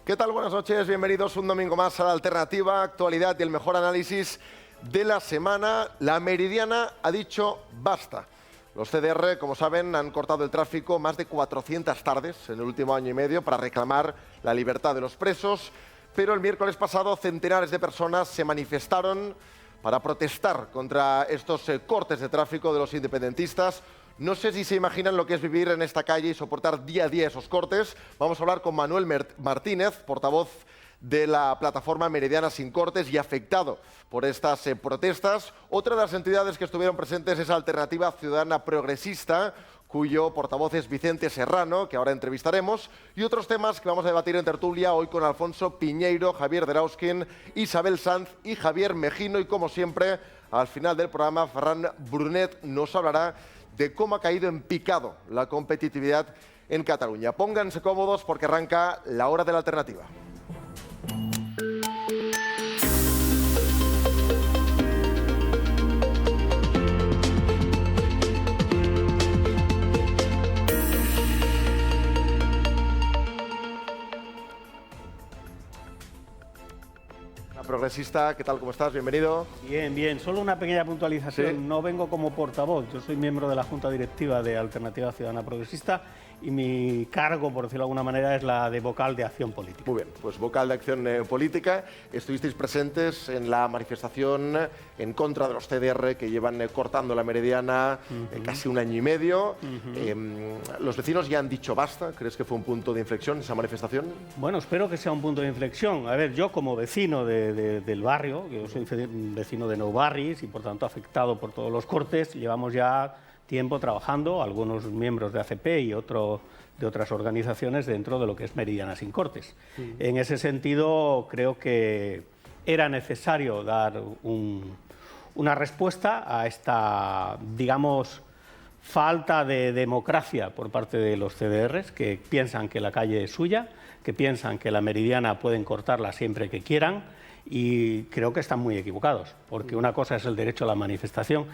¿Qué tal? Buenas noches, bienvenidos un domingo más a La Alternativa, actualidad y el mejor análisis de la semana. La Meridiana ha dicho basta. Los CDR, como saben, han cortado el tráfico más de 400 tardes en el último año y medio para reclamar la libertad de los presos, pero el miércoles pasado centenares de personas se manifestaron para protestar contra estos cortes de tráfico de los independentistas. No sé si se imaginan lo que es vivir en esta calle y soportar día a día esos cortes. Vamos a hablar con Manuel Martínez, portavoz de la plataforma Meridiana Sin Cortes y afectado por estas protestas. Otra de las entidades que estuvieron presentes es Alternativa Ciudadana Progresista, cuyo portavoz es Vicente Serrano, que ahora entrevistaremos, y otros temas que vamos a debatir en tertulia hoy con Alfonso Piñeiro, Javier Derauskin, Isabel Sanz y Javier Mejino. Y como siempre, al final del programa, Ferran Brunet nos hablará de cómo ha caído en picado la competitividad en Cataluña. Pónganse cómodos porque arranca la hora de la alternativa. Progresista, ¿qué tal? ¿Cómo estás? Bienvenido. Bien, bien. Solo una pequeña puntualización. ¿Sí? No vengo como portavoz. Yo soy miembro de la Junta Directiva de Alternativa Ciudadana Progresista y mi cargo, por decirlo de alguna manera, es la de vocal de Acción Política. Muy bien, pues vocal de Acción Política. Estuvisteis presentes en la manifestación en contra de los CDR que llevan cortando la Meridiana casi un año y medio. Los vecinos ya han dicho basta. ¿Crees que fue un punto de inflexión esa manifestación? Bueno, espero que sea un punto de inflexión. A ver, yo como vecino del barrio, yo soy vecino de Nou Barris y por tanto afectado por todos los cortes, llevamos ya tiempo trabajando, algunos miembros de ACP y de otras organizaciones dentro de lo que es Meridiana Sin Cortes. En ese sentido, creo que era necesario dar una respuesta a esta, digamos, falta de democracia por parte de los CDRs, que piensan que la calle es suya, que piensan que la Meridiana pueden cortarla siempre que quieran, y creo que están muy equivocados, porque una cosa es el derecho a la manifestación,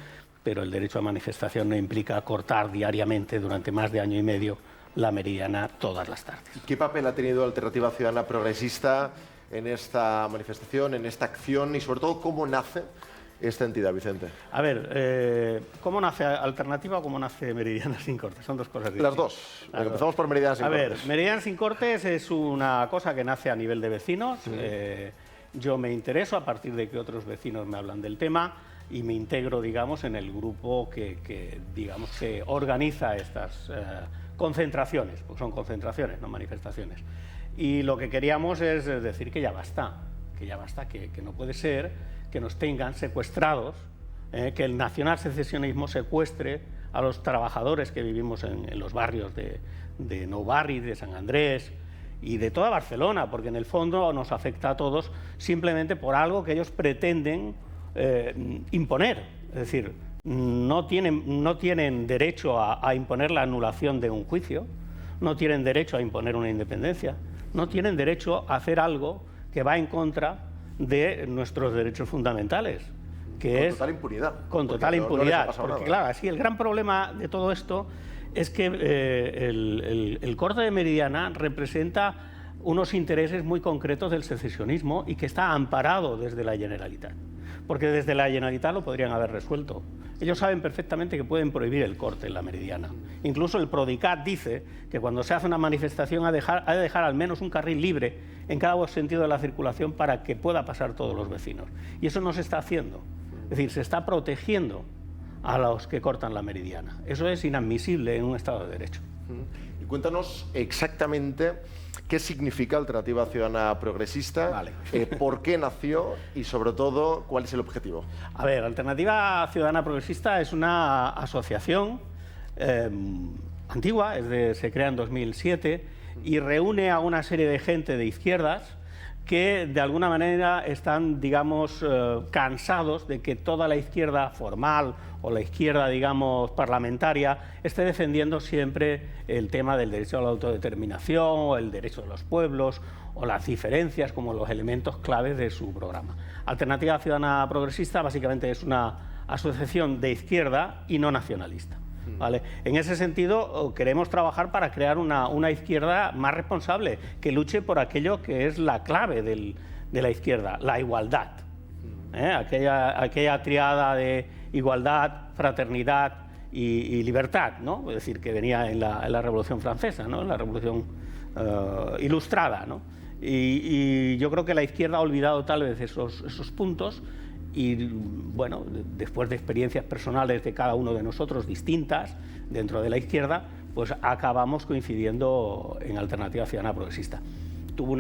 pero el derecho a manifestación no implica cortar diariamente durante más de año y medio la Meridiana todas las tardes. ¿Qué papel ha tenido Alternativa Ciudadana Progresista en esta manifestación, en esta acción y sobre todo cómo nace esta entidad, Vicente? A ver, ¿cómo nace Alternativa o cómo nace Meridiana Sin Cortes? Son dos cosas distintas. Las dos. Empezamos por Meridiana Sin Cortes. A ver, Meridiana Sin Cortes es una cosa que nace a nivel de vecinos. Yo me intereso a partir de que otros vecinos me hablan del tema y me integro, digamos, en el grupo que digamos, que organiza estas concentraciones, porque son concentraciones, no manifestaciones. Y lo que queríamos es decir que ya basta, que no puede ser que nos tengan secuestrados, que el nacionalsecesionismo secuestre a los trabajadores que vivimos en los barrios de Nou Barris, de San Andrés y de toda Barcelona, porque en el fondo nos afecta a todos simplemente por algo que ellos pretenden imponer. Es decir, no tienen derecho a imponer la anulación de un juicio, no tienen derecho a imponer una independencia, no tienen derecho a hacer algo que va en contra de nuestros derechos fundamentales, que es... Con total impunidad. Con total impunidad. Porque claro, así el gran problema de todo esto es que el corte de Meridiana representa unos intereses muy concretos del secesionismo y que está amparado desde la Generalitat. Porque desde la Generalitat lo podrían haber resuelto. Ellos saben perfectamente que pueden prohibir el corte en la Meridiana. Incluso el Prodicat dice que cuando se hace una manifestación ha de dejar al menos un carril libre en cada sentido de la circulación para que pueda pasar todos los vecinos. Y eso no se está haciendo. Es decir, se está protegiendo a los que cortan la Meridiana. Eso es inadmisible en un Estado de Derecho. Y cuéntanos exactamente qué significa Alternativa Ciudadana Progresista, Vale. Por qué nació y sobre todo cuál es el objetivo. A ver, Alternativa Ciudadana Progresista es una asociación antigua, se crea en 2007 y reúne a una serie de gente de izquierdas que de alguna manera están, digamos, cansados de que toda la izquierda formal o la izquierda, digamos, parlamentaria esté defendiendo siempre el tema del derecho a la autodeterminación o el derecho de los pueblos o las diferencias como los elementos claves de su programa. Alternativa Ciudadana Progresista básicamente es una asociación de izquierda y no nacionalista. ¿vale? En ese sentido, queremos trabajar para crear una izquierda más responsable, que luche por aquello que es la clave de la izquierda, la igualdad. Aquella triada de igualdad, fraternidad y libertad, ¿no? Es decir, que venía en la Revolución Francesa, ¿no? En la Revolución Ilustrada, ¿no? Y yo creo que la izquierda ha olvidado tal vez esos puntos y, bueno, después de experiencias personales de cada uno de nosotros distintas dentro de la izquierda, pues acabamos coincidiendo en Alternativa Ciudadana Progresista. Tuvo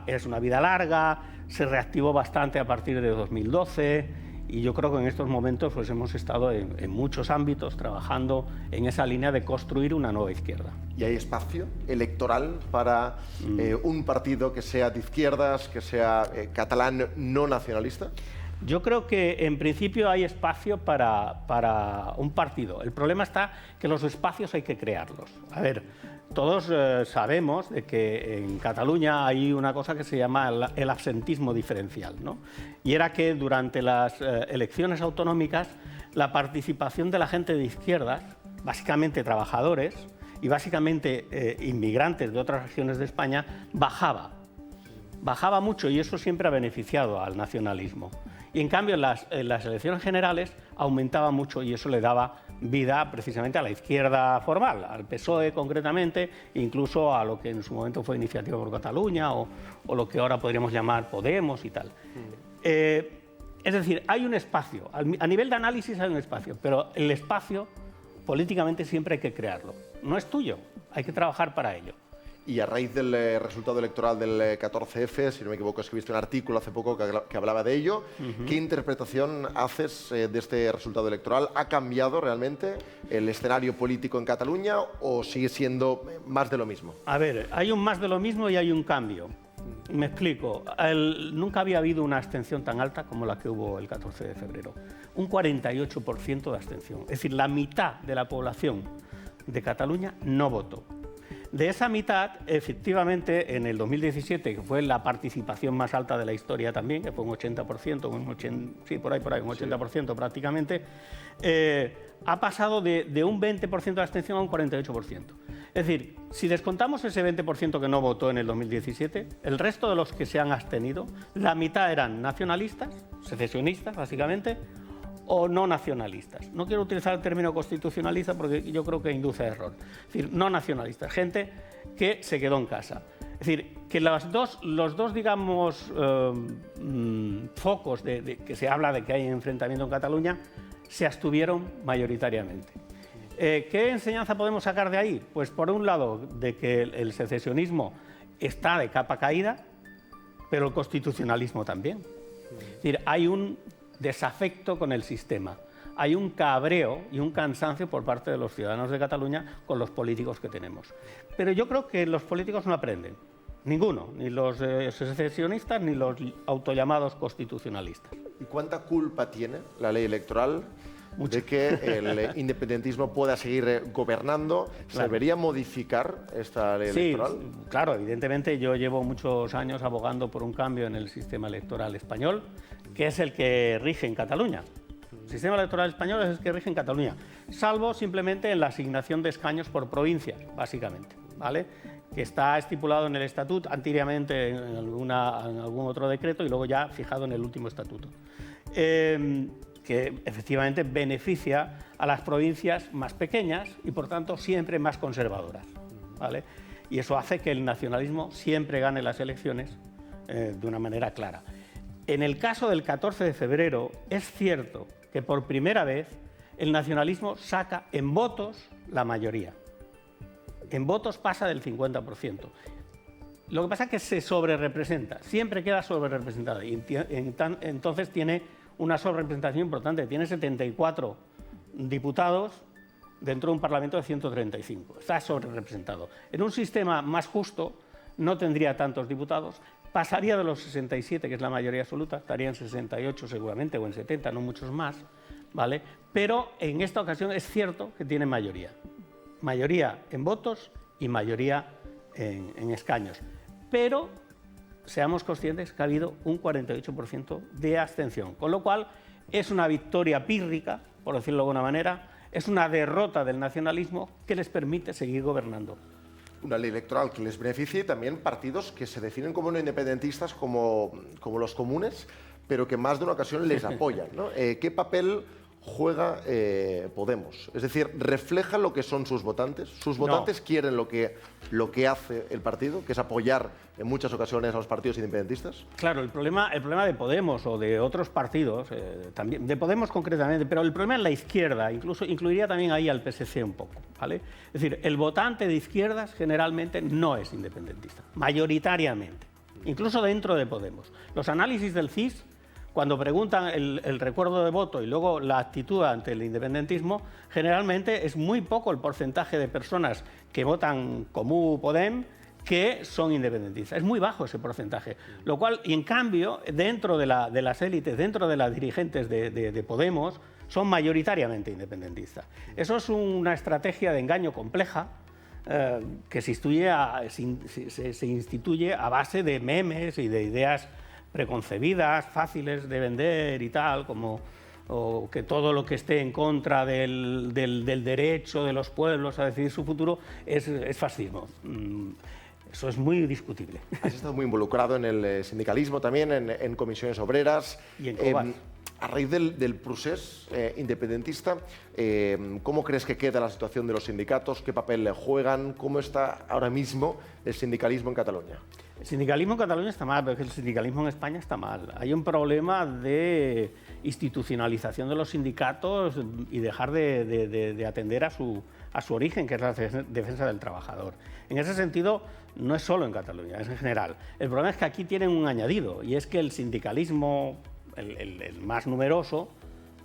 es una vida larga, se reactivó bastante a partir de 2012 y yo creo que en estos momentos pues hemos estado en muchos ámbitos trabajando en esa línea de construir una nueva izquierda. ¿Y hay espacio electoral para un partido que sea de izquierdas, que sea catalán no nacionalista? Yo creo que en principio hay espacio para un partido. El problema está que los espacios hay que crearlos. A ver, todos sabemos de que en Cataluña hay una cosa que se llama el absentismo diferencial, ¿no? Y era que durante las elecciones autonómicas la participación de la gente de izquierdas, básicamente trabajadores y básicamente inmigrantes de otras regiones de España, bajaba mucho y eso siempre ha beneficiado al nacionalismo. Y en cambio en las elecciones generales aumentaba mucho y eso le daba vida precisamente a la izquierda formal, al PSOE concretamente, incluso a lo que en su momento fue Iniciativa por Cataluña o lo que ahora podríamos llamar Podemos y tal. Es decir, hay un espacio, a nivel de análisis hay un espacio, pero el espacio políticamente siempre hay que crearlo. No es tuyo, hay que trabajar para ello. Y a raíz del resultado electoral del 14F, si no me equivoco, escribiste un artículo hace poco que hablaba de ello. ¿Qué interpretación haces de este resultado electoral? ¿Ha cambiado realmente el escenario político en Cataluña o sigue siendo más de lo mismo? A ver, hay un más de lo mismo y hay un cambio. Me explico. Nunca había habido una abstención tan alta como la que hubo el 14 de febrero. Un 48% de abstención. Es decir, la mitad de la población de Cataluña no votó. De esa mitad, efectivamente, en el 2017, que fue la participación más alta de la historia también, que fue un 80%, sí, por ahí, un 80% prácticamente, ha pasado de un 20% de abstención a un 48%. Es decir, si descontamos ese 20% que no votó en el 2017, el resto de los que se han abstenido, la mitad eran nacionalistas, secesionistas, básicamente, o no nacionalistas. No quiero utilizar el término constitucionalista porque yo creo que induce a error. Es decir, no nacionalistas, gente que se quedó en casa. Es decir, que los dos digamos, focos que se habla de que hay enfrentamiento en Cataluña se abstuvieron mayoritariamente. ¿Qué enseñanza podemos sacar de ahí? Pues por un lado, de que el secesionismo está de capa caída, pero el constitucionalismo también. Es decir, hay un desafecto con el sistema. Hay un cabreo y un cansancio por parte de los ciudadanos de Cataluña con los políticos que tenemos. Pero yo creo que los políticos no aprenden, ninguno, ni los secesionistas ni los autollamados constitucionalistas. ¿Y cuánta culpa tiene la ley electoral de que el independentismo pueda seguir gobernando? ¿Se debería modificar esta ley electoral? Sí, claro, evidentemente yo llevo muchos años abogando por un cambio en el sistema electoral español, que es el que rige en Cataluña. El sistema electoral español es el que rige en Cataluña, salvo simplemente en la asignación de escaños por provincias, básicamente, ¿vale? Que está estipulado en el estatuto, anteriormente en algún otro decreto y luego ya fijado en el último estatuto. Que efectivamente beneficia a las provincias más pequeñas y por tanto siempre más conservadoras, ¿vale? Y eso hace que el nacionalismo siempre gane las elecciones de una manera clara. En el caso del 14 de febrero es cierto que por primera vez el nacionalismo saca en votos la mayoría. En votos pasa del 50%. Lo que pasa es que se sobrerepresenta, siempre queda sobrerepresentada y entonces tiene una sobrerepresentación importante. Tiene 74 diputados dentro de un Parlamento de 135. Está sobrerepresentado. En un sistema más justo no tendría tantos diputados, pasaría de los 67, que es la mayoría absoluta, estaría en 68 seguramente, o en 70, no muchos más, ¿vale? Pero en esta ocasión es cierto que tiene mayoría. Mayoría en votos y mayoría en escaños. Pero seamos conscientes que ha habido un 48% de abstención, con lo cual es una victoria pírrica, por decirlo de alguna manera, es una derrota del nacionalismo que les permite seguir gobernando. Una ley electoral que les beneficie y también partidos que se definen como no independentistas, como los comunes, pero que en más de una ocasión les apoyan, ¿no? ¿Qué papel juega Podemos? Es decir, ¿refleja lo que son sus votantes? ¿Sus votantes quieren lo que hace el partido, que es apoyar en muchas ocasiones a los partidos independentistas? Claro, el problema de Podemos o de otros partidos, también de Podemos concretamente, pero el problema es la izquierda, incluso incluiría también ahí al PSC un poco, ¿vale? Es decir, el votante de izquierdas generalmente no es independentista, mayoritariamente, incluso dentro de Podemos. Los análisis del CIS, cuando preguntan el recuerdo de voto y luego la actitud ante el independentismo, generalmente es muy poco el porcentaje de personas que votan Comú Podem que son independentistas. Es muy bajo ese porcentaje. Lo cual, y en cambio, dentro de las élites, dentro de las dirigentes de Podemos, son mayoritariamente independentistas. Eso es una estrategia de engaño compleja que se instituye a base de memes y de ideas preconcebidas, fáciles de vender y tal, como o que todo lo que esté en contra del derecho de los pueblos a decidir su futuro es fascismo. Eso es muy discutible. Has estado muy involucrado en el sindicalismo también, en comisiones obreras. Y en Cobas. A raíz del procés independentista, ¿cómo crees que queda la situación de los sindicatos? ¿Qué papel le juegan? ¿Cómo está ahora mismo el sindicalismo en Cataluña? El sindicalismo en Cataluña está mal, pero el sindicalismo en España está mal. Hay un problema de institucionalización de los sindicatos y dejar de atender a su origen, que es la defensa del trabajador. En ese sentido, no es solo en Cataluña, es en general. El problema es que aquí tienen un añadido, y es que el sindicalismo, el más numeroso,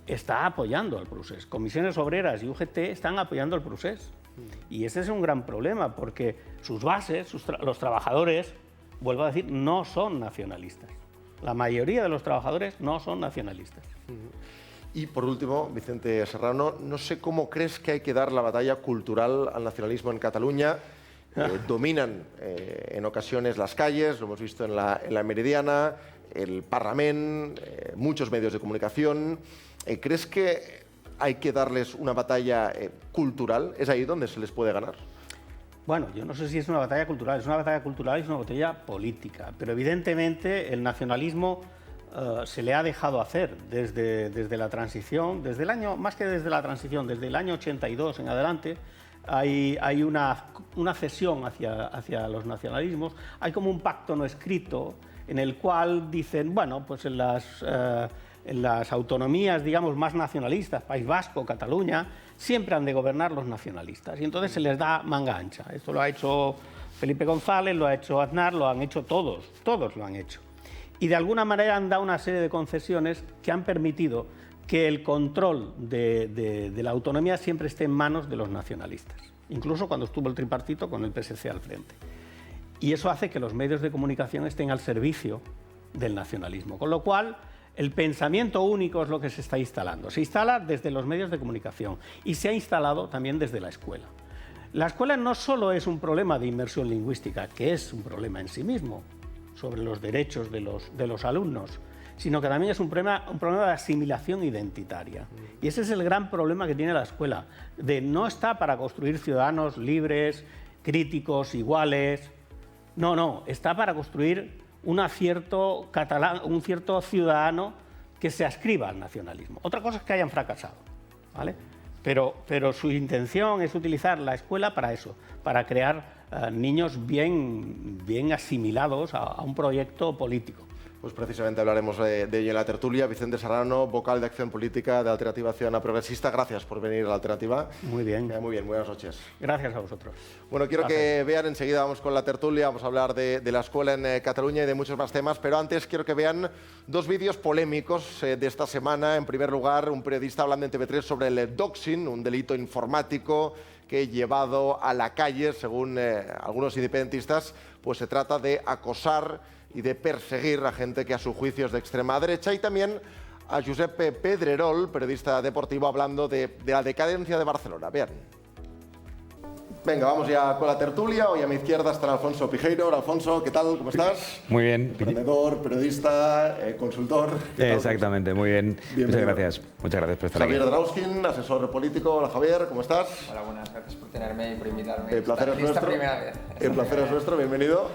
está apoyando al procés. Comisiones Obreras y UGT están apoyando al procés. Y ese es un gran problema, porque sus bases, los trabajadores, vuelvo a decir, no son nacionalistas. La mayoría de los trabajadores no son nacionalistas. Y por último, Vicente Serrano, no sé cómo crees que hay que dar la batalla cultural al nacionalismo en Cataluña. Dominan en ocasiones las calles, lo hemos visto en la Meridiana, el Parlament, muchos medios de comunicación. ¿Crees que hay que darles una batalla cultural? ¿Es ahí donde se les puede ganar? Bueno, yo no sé si es una batalla cultural, es una batalla cultural y es una batalla política, pero evidentemente el nacionalismo se le ha dejado hacer desde la transición, más que desde la transición, desde el año 82 en adelante, hay una cesión hacia los nacionalismos, hay como un pacto no escrito en el cual dicen, bueno, pues en las autonomías, digamos, más nacionalistas, País Vasco, Cataluña, siempre han de gobernar los nacionalistas y entonces se les da manga ancha. Esto lo ha hecho Felipe González, lo ha hecho Aznar, lo han hecho todos lo han hecho. Y de alguna manera han dado una serie de concesiones que han permitido que el control de la autonomía siempre esté en manos de los nacionalistas, incluso cuando estuvo el tripartito con el PSC al frente. Y eso hace que los medios de comunicación estén al servicio del nacionalismo, con lo cual el pensamiento único es lo que se está instalando. Se instala desde los medios de comunicación y se ha instalado también desde la escuela. La escuela no solo es un problema de inmersión lingüística, que es un problema en sí mismo, sobre los derechos de los alumnos, sino que también es un problema de asimilación identitaria. Y ese es el gran problema que tiene la escuela, de no está para construir ciudadanos libres, críticos, iguales. No, está para construir un cierto ciudadano que se adscriba al nacionalismo. Otra cosa es que hayan fracasado, ¿vale? Pero su intención es utilizar la escuela para eso, para crear niños bien asimilados a un proyecto político. Pues precisamente hablaremos de ello en la tertulia. Vicente Serrano, vocal de Acción Política de Alternativa Ciudadana Progresista. Gracias por venir a la Alternativa. Muy bien. Muy bien, buenas noches. Gracias a vosotros. Bueno, quiero que vean, enseguida vamos con la tertulia, vamos a hablar de la escuela en Cataluña y de muchos más temas, pero antes quiero que vean dos vídeos polémicos de esta semana. En primer lugar, un periodista hablando en TV3 sobre el doxing, un delito informático que llevado a la calle, según algunos independentistas, pues se trata de acosar y de perseguir a gente que a su juicio es de extrema derecha, y también a Josep Pedrerol, periodista deportivo, hablando de la decadencia de Barcelona. Vean. Venga, vamos ya con la tertulia. Hoy a mi izquierda está Alfonso Pijeiro. Alfonso, ¿qué tal? ¿Cómo estás? Muy bien. Emprendedor, periodista, consultor. Exactamente, muy bien. Muchas gracias por estar Javier aquí. Drauskin, asesor político. Hola Javier, ¿cómo estás? Hola, buenas, gracias por tenerme y por invitarme. El placer es nuestro. Primera vez. El placer es nuestro, bienvenido.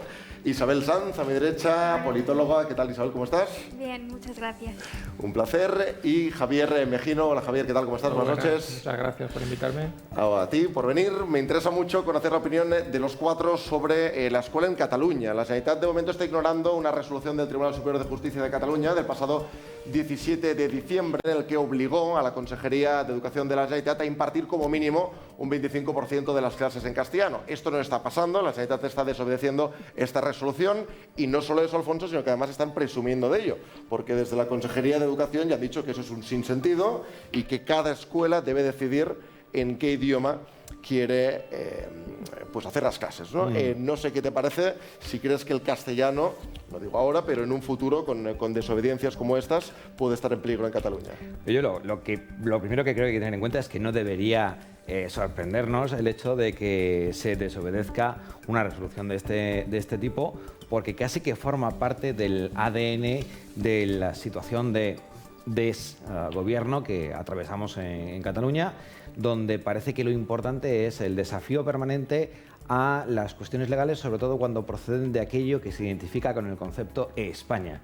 Isabel Sanz, a mi derecha, politóloga. ¿Qué tal, Isabel? ¿Cómo estás? Bien, muchas gracias. Un placer. Y Javier Mejino. Hola Javier, ¿qué tal? ¿Cómo estás? Buenas noches. Muchas gracias por invitarme. A ti por venir. Me interesa mucho conocer la opinión de los cuatro sobre la escuela en Cataluña. La Generalitat de momento está ignorando una resolución del Tribunal Superior de Justicia de Cataluña del pasado 17 de diciembre en el que obligó a la Consejería de Educación de la Generalitat a impartir como mínimo un 25% de las clases en castellano. Esto no está pasando, la Generalitat está desobedeciendo esta resolución y no solo eso, Alfonso, sino que además están presumiendo de ello, porque desde la Consejería de Educación ya han dicho que eso es un sinsentido y que cada escuela debe decidir en qué idioma quiere pues hacer las clases, ¿no? No sé qué te parece, si crees que el castellano, no digo ahora, pero en un futuro, con desobediencias como estas, puede estar en peligro en Cataluña. Yo lo primero que creo que hay que tener en cuenta es que no debería sorprendernos el hecho de que se desobedezca una resolución de este tipo, porque casi que forma parte del ADN de la situación de desgobierno que atravesamos en Cataluña, donde parece que lo importante es el desafío permanente a las cuestiones legales, sobre todo cuando proceden de aquello que se identifica con el concepto España.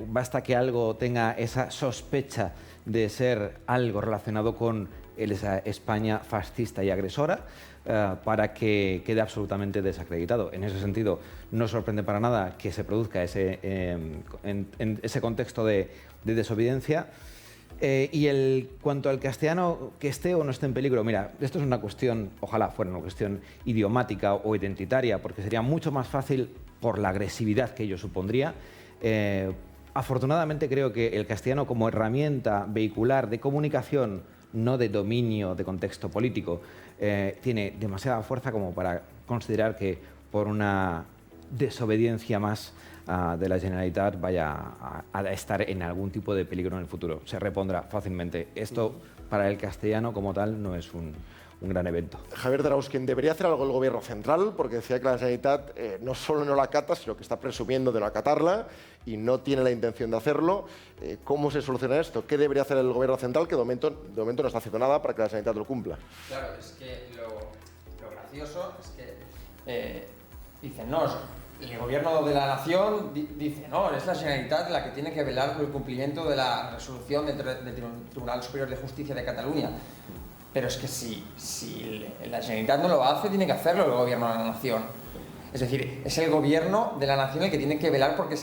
Basta que algo tenga esa sospecha de ser algo relacionado con esa España fascista y agresora para que quede absolutamente desacreditado. En ese sentido, no sorprende para nada que se produzca en ese contexto de desobediencia. Cuanto al castellano, que esté o no esté en peligro, mira, esto es una cuestión, ojalá fuera una cuestión idiomática o identitaria, porque sería mucho más fácil por la agresividad que ello supondría. Afortunadamente creo que el castellano como herramienta vehicular de comunicación, no de dominio de contexto político, tiene demasiada fuerza como para considerar que por una desobediencia más de la Generalitat vaya a estar en algún tipo de peligro en el futuro. Se repondrá fácilmente. Esto para el castellano como tal no es un gran evento. Javier Drauskin, ¿debería hacer algo el gobierno central? Porque decía que la Generalitat no solo no la acata, sino que está presumiendo de no acatarla y no tiene la intención de hacerlo. ¿Cómo se soluciona esto? ¿Qué debería hacer el gobierno central, que de momento no está haciendo nada para que la Generalitat lo cumpla? Claro, es que lo gracioso es que dicen, no, el gobierno de la nación dice, no, es la Generalitat la que tiene que velar por el cumplimiento de la resolución del Tribunal Superior de Justicia de Cataluña. Pero es que si la Generalitat no lo hace, tiene que hacerlo el gobierno de la nación. Es decir, es el gobierno de la nación el que tiene que velar porque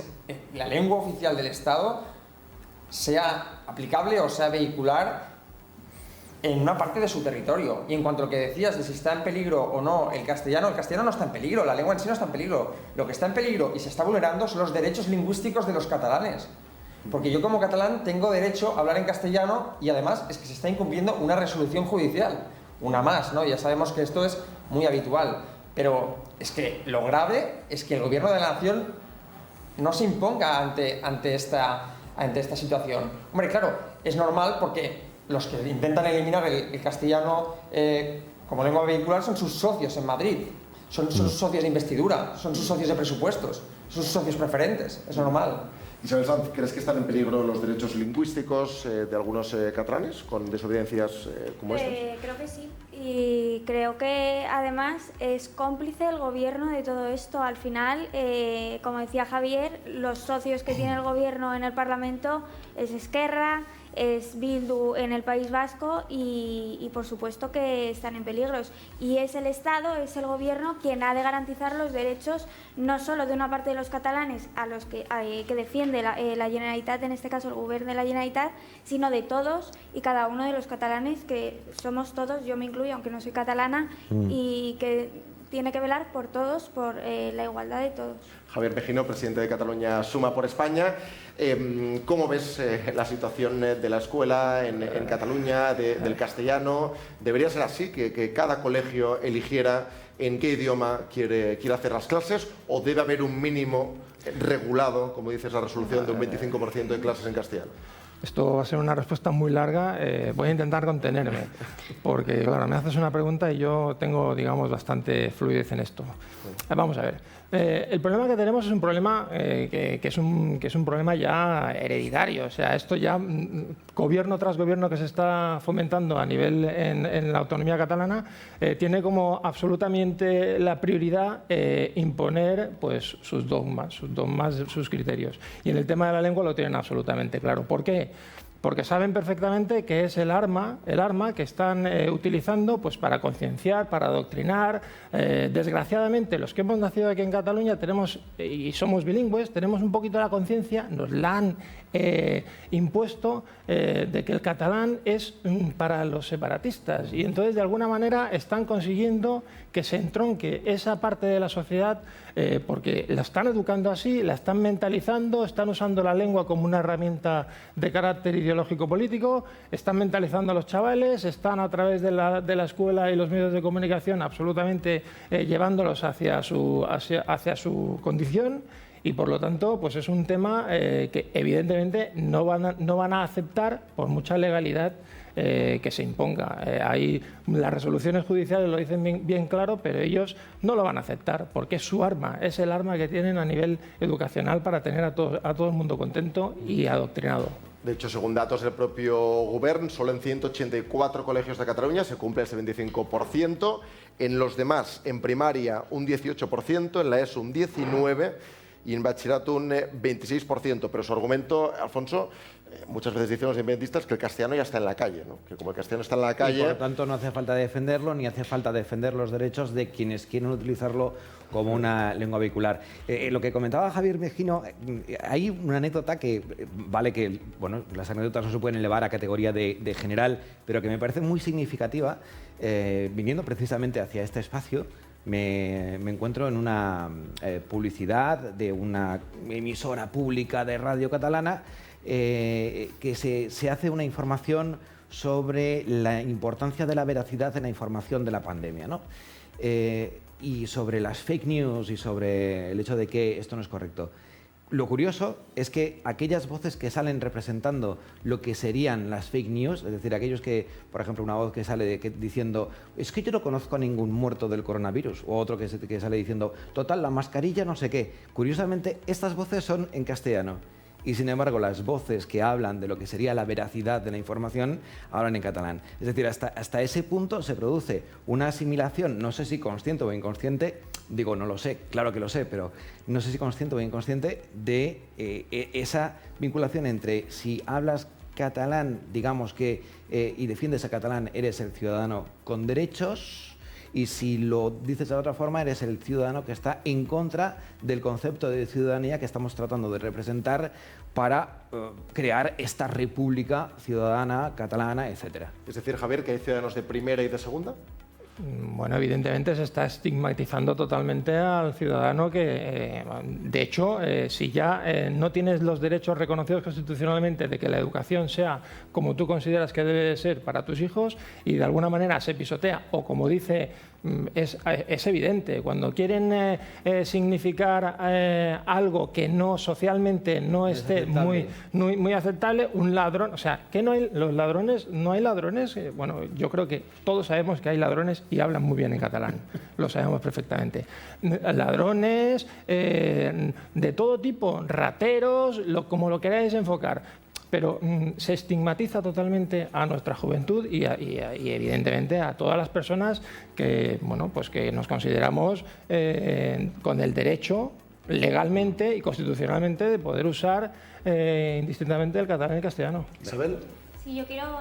la lengua oficial del Estado sea aplicable o sea vehicular en una parte de su territorio. Y en cuanto a lo que decías de si está en peligro o no el castellano no está en peligro, la lengua en sí no está en peligro. Lo que está en peligro y se está vulnerando son los derechos lingüísticos de los catalanes. Porque yo como catalán tengo derecho a hablar en castellano y además es que se está incumpliendo una resolución judicial. Una más, ¿no? Ya sabemos que esto es muy habitual. Pero es que lo grave es que el gobierno de la nación no se imponga ante esta situación. Hombre, claro, es normal porque los que intentan eliminar el castellano como lengua vehicular son sus socios en Madrid, son sus socios de investidura, son sus socios de presupuestos, son sus socios preferentes, es normal. Isabel Sanz, ¿crees que están en peligro los derechos lingüísticos de algunos catalanes con desobediencias como estas? Creo que sí. Y creo que además es cómplice el gobierno de todo esto. Al final, como decía Javier, los socios que tiene el gobierno en el Parlamento es Esquerra, es Bildu en el País Vasco y por supuesto que están en peligros. Y es el Estado, es el gobierno quien ha de garantizar los derechos no solo de una parte de los catalanes a los que defiende la Generalitat, en este caso el gobierno de la Generalitat, sino de todos y cada uno de los catalanes, que somos todos, yo me incluyo aunque no soy catalana, y que tiene que velar por todos, por la igualdad de todos. Javier Mejino, presidente de Cataluña Suma por España. ¿Cómo ves la situación de la escuela en Cataluña, del castellano? ¿Debería ser así, que cada colegio eligiera en qué idioma quiere hacer las clases, o debe haber un mínimo regulado, como dice esa resolución, de un 25% de clases en castellano? Esto va a ser una respuesta muy larga, voy a intentar contenerme, porque claro, me haces una pregunta y yo tengo, digamos, bastante fluidez en esto. Vamos a ver. El problema que tenemos es un problema que es un problema ya hereditario. O sea, esto ya, gobierno tras gobierno que se está fomentando a nivel en la autonomía catalana, tiene como absolutamente la prioridad imponer pues, sus dogmas, sus criterios. Y en el tema de la lengua lo tienen absolutamente claro. ¿Por qué? Porque saben perfectamente que es el arma que están utilizando pues, para concienciar, para adoctrinar. Desgraciadamente, los que hemos nacido aquí en Cataluña tenemos, y somos bilingües, tenemos un poquito la conciencia, nos la han impuesto de que el catalán es para los separatistas. Y entonces, de alguna manera, están consiguiendo que se entronque esa parte de la sociedad porque la están educando así, la están mentalizando, están usando la lengua como una herramienta de carácter ideológico-político, están mentalizando a los chavales, están a través de la escuela y los medios de comunicación absolutamente llevándolos hacia su condición. Y por lo tanto, pues es un tema que evidentemente no van a aceptar por mucha legalidad que se imponga. Ahí las resoluciones judiciales lo dicen bien claro, pero ellos no lo van a aceptar porque es su arma, es el arma que tienen a nivel educacional para tener a todo el mundo contento y adoctrinado. De hecho, según datos del propio Govern, solo en 184 colegios de Cataluña se cumple ese 25%, en los demás, en primaria un 18%, en la ESO un 19% y en bachillerato un 26%. Pero su argumento, Alfonso, muchas veces dicen los independentistas que el castellano ya está en la calle, ¿no? Que como el castellano está en la calle... Y por lo tanto no hace falta defenderlo, ni hace falta defender los derechos de quienes quieren utilizarlo como una lengua vehicular. Lo que comentaba Javier Mejino, hay una anécdota que vale que, bueno, las anécdotas no se pueden elevar a categoría de general, pero que me parece muy significativa, viniendo precisamente hacia este espacio. Me encuentro en una publicidad de una emisora pública de radio catalana que se hace una información sobre la importancia de la veracidad en la información de la pandemia, ¿no? Y sobre las fake news y sobre el hecho de que esto no es correcto. Lo curioso es que aquellas voces que salen representando lo que serían las fake news, es decir, aquellos que, por ejemplo, una voz que sale diciendo es que yo no conozco a ningún muerto del coronavirus, o otro que sale diciendo total, la mascarilla no sé qué. Curiosamente, estas voces son en castellano. Y sin embargo, las voces que hablan de lo que sería la veracidad de la información hablan en catalán. Es decir, hasta ese punto se produce una asimilación, no sé si consciente o inconsciente, digo, no lo sé, claro que lo sé, pero no sé si consciente o inconsciente, de esa vinculación entre si hablas catalán, digamos que, y defiendes a catalán, eres el ciudadano con derechos, y si lo dices de otra forma, eres el ciudadano que está en contra del concepto de ciudadanía que estamos tratando de representar para crear esta república ciudadana, catalana, etc. Es decir, Javier, que hay ciudadanos de primera y de segunda. Bueno, evidentemente se está estigmatizando totalmente al ciudadano que, de hecho, si ya no tienes los derechos reconocidos constitucionalmente de que la educación sea como tú consideras que debe de ser para tus hijos y de alguna manera se pisotea o como dice, es evidente, cuando quieren significar algo que no socialmente no esté muy aceptable, un ladrón, o sea, que no hay los ladrones, no hay ladrones, bueno, yo creo que todos sabemos que hay ladrones y hablan muy bien en catalán, lo sabemos perfectamente. Ladrones de todo tipo, rateros, como lo queráis enfocar, pero se estigmatiza totalmente a nuestra juventud y evidentemente a todas las personas que, bueno, pues que nos consideramos con el derecho legalmente y constitucionalmente de poder usar indistintamente el catalán y el castellano. Isabel. Sí, yo quiero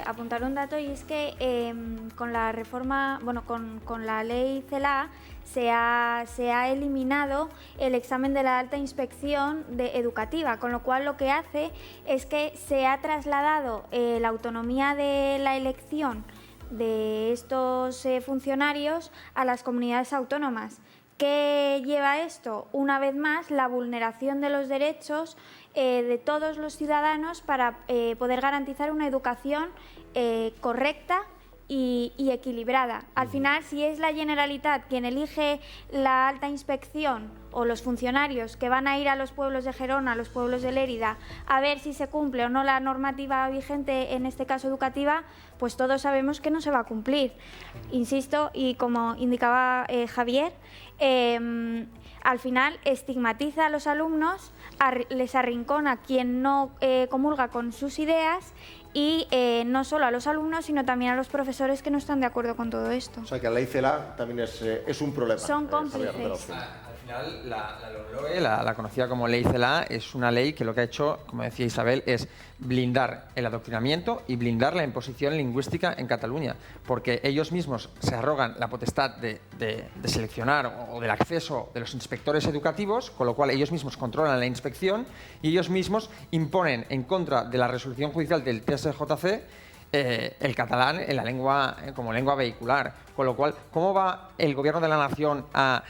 apuntar un dato y es que con la reforma, bueno, con la ley CELA se ha eliminado el examen de la alta inspección educativa, con lo cual lo que hace es que se ha trasladado la autonomía de la elección de estos funcionarios a las comunidades autónomas. ¿Qué lleva esto? Una vez más, la vulneración de los derechos de todos los ciudadanos para poder garantizar una educación correcta y equilibrada. Al final, si es la Generalitat quien elige la alta inspección o los funcionarios que van a ir a los pueblos de Gerona, a los pueblos de Lérida, a ver si se cumple o no la normativa vigente, en este caso educativa, pues todos sabemos que no se va a cumplir. Insisto, y como indicaba Javier, al final estigmatiza a los alumnos, les arrincona a quien no comulga con sus ideas y no solo a los alumnos, sino también a los profesores que no están de acuerdo con todo esto. O sea que la ley CELA también es un problema. Son cómplices. Al final, la LOMLOE, la conocida como Ley CELA, es una ley que lo que ha hecho, como decía Isabel, es blindar el adoctrinamiento y blindar la imposición lingüística en Cataluña, porque ellos mismos se arrogan la potestad de seleccionar o del acceso de los inspectores educativos, con lo cual ellos mismos controlan la inspección y ellos mismos imponen en contra de la resolución judicial del TSJC el catalán en la lengua, como lengua vehicular. Con lo cual, ¿cómo va el Gobierno de la Nación a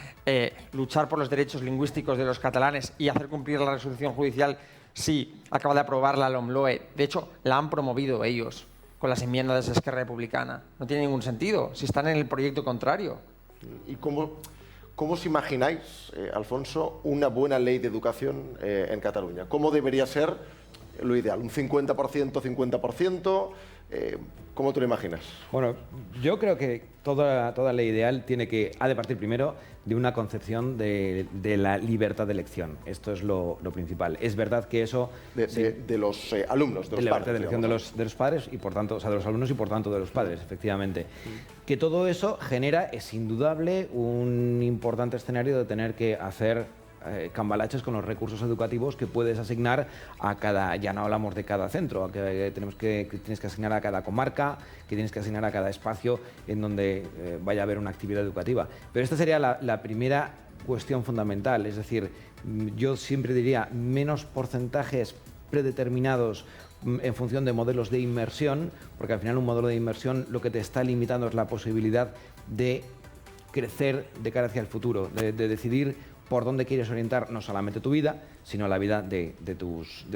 luchar por los derechos lingüísticos de los catalanes y hacer cumplir la resolución judicial si acaba de aprobar la LOMLOE? De hecho, la han promovido ellos con las enmiendas de Esquerra Republicana. No tiene ningún sentido si están en el proyecto contrario. ¿Y cómo os imagináis, Alfonso, una buena ley de educación en Cataluña? ¿Cómo debería ser lo ideal? ¿Un 50%, 50%? ¿Cómo te lo imaginas? Bueno, yo creo que toda ley ideal ha de partir primero de una concepción de la libertad de elección. Esto es lo principal. Es verdad que eso... De los alumnos, de los padres. La libertad de elección de los padres y, por tanto, o sea, de los alumnos y, por tanto, de los padres, efectivamente. Que todo eso genera, es indudable, un importante escenario de tener que hacer cambalaches con los recursos educativos que puedes asignar a cada, ya no hablamos de cada centro, que tienes que asignar a cada comarca, que tienes que asignar a cada espacio en donde vaya a haber una actividad educativa. Pero esta sería la primera cuestión fundamental, es decir, yo siempre diría menos porcentajes predeterminados en función de modelos de inmersión, porque al final un modelo de inmersión lo que te está limitando es la posibilidad de crecer de cara hacia el futuro, de decidir por dónde quieres orientar no solamente tu vida, sino la vida de tus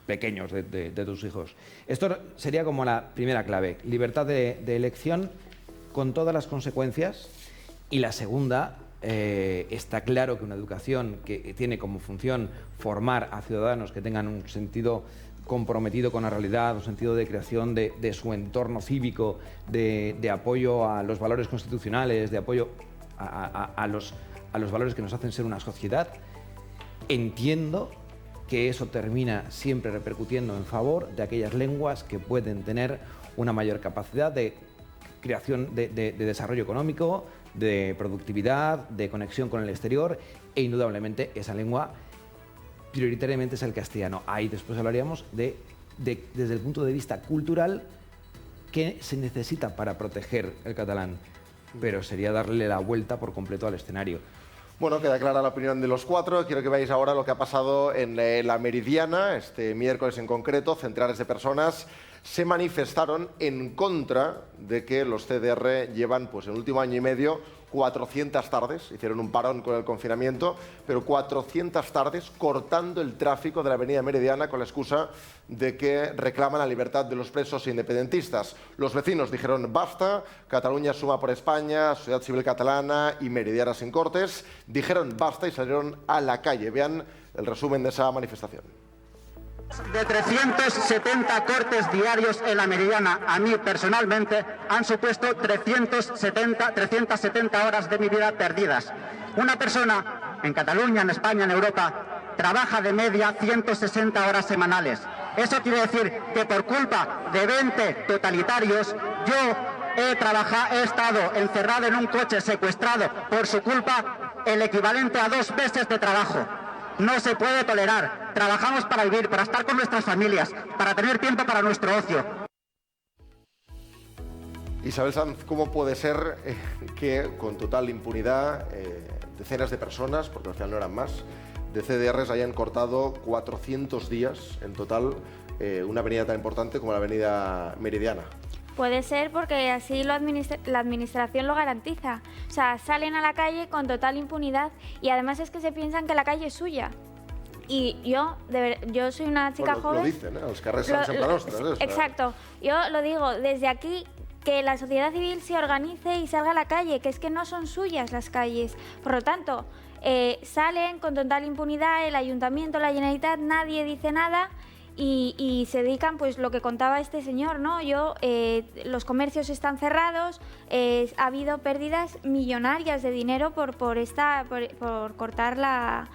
pequeños, de tus hijos. Esto sería como la primera clave, libertad de elección con todas las consecuencias. Y la segunda, está claro que una educación que tiene como función formar a ciudadanos que tengan un sentido comprometido con la realidad, un sentido de creación de su entorno cívico, de apoyo a los valores constitucionales, de apoyo a los valores que nos hacen ser una sociedad. Entiendo que eso termina siempre repercutiendo en favor de aquellas lenguas que pueden tener una mayor capacidad de creación de desarrollo económico, de productividad, de conexión con el exterior, e indudablemente esa lengua prioritariamente es el castellano. Ahí después hablaríamos desde el punto de vista cultural, qué se necesita para proteger el catalán, pero sería darle la vuelta por completo al escenario. Bueno, queda clara la opinión de los cuatro. Quiero que veáis ahora lo que ha pasado en la Meridiana. Este miércoles en concreto, centenares de personas se manifestaron en contra de que los CDR llevan, pues en el último año y medio, 400 tardes, hicieron un parón con el confinamiento, pero 400 tardes cortando el tráfico de la avenida Meridiana con la excusa de que reclaman la libertad de los presos independentistas. Los vecinos dijeron basta, Cataluña suma por España, Sociedad Civil Catalana y Meridiana sin cortes, dijeron basta y salieron a la calle. Vean el resumen de esa manifestación. De 370 cortes diarios en la Meridiana, a mí personalmente han supuesto 370 horas de mi vida perdidas. Una persona en Cataluña, en España, en Europa, trabaja de media 160 horas semanales. Eso quiere decir que por culpa de 20 totalitarios, yo he estado encerrado en un coche secuestrado por su culpa, el equivalente a 2 meses de trabajo. No se puede tolerar. Trabajamos para vivir, para estar con nuestras familias, para tener tiempo para nuestro ocio. Isabel Sanz, ¿cómo puede ser que con total impunidad decenas de personas, porque al final no eran más, de CDRs hayan cortado 400 días en total una avenida tan importante como la avenida Meridiana? Puede ser porque así la administración lo garantiza. O sea, salen a la calle con total impunidad y además es que se piensan que la calle es suya. Y yo soy una chica joven... Lo dicen, ¿eh? Los carrers son sempre nostres. Exacto. Yo lo digo, desde aquí que la sociedad civil se organice y salga a la calle, que es que no son suyas las calles. Por lo tanto, salen con total impunidad, el ayuntamiento, la Generalitat, nadie dice nada. Y se dedican, pues lo que contaba este señor, ¿no? Los comercios están cerrados, ha habido pérdidas millonarias de dinero por cortar la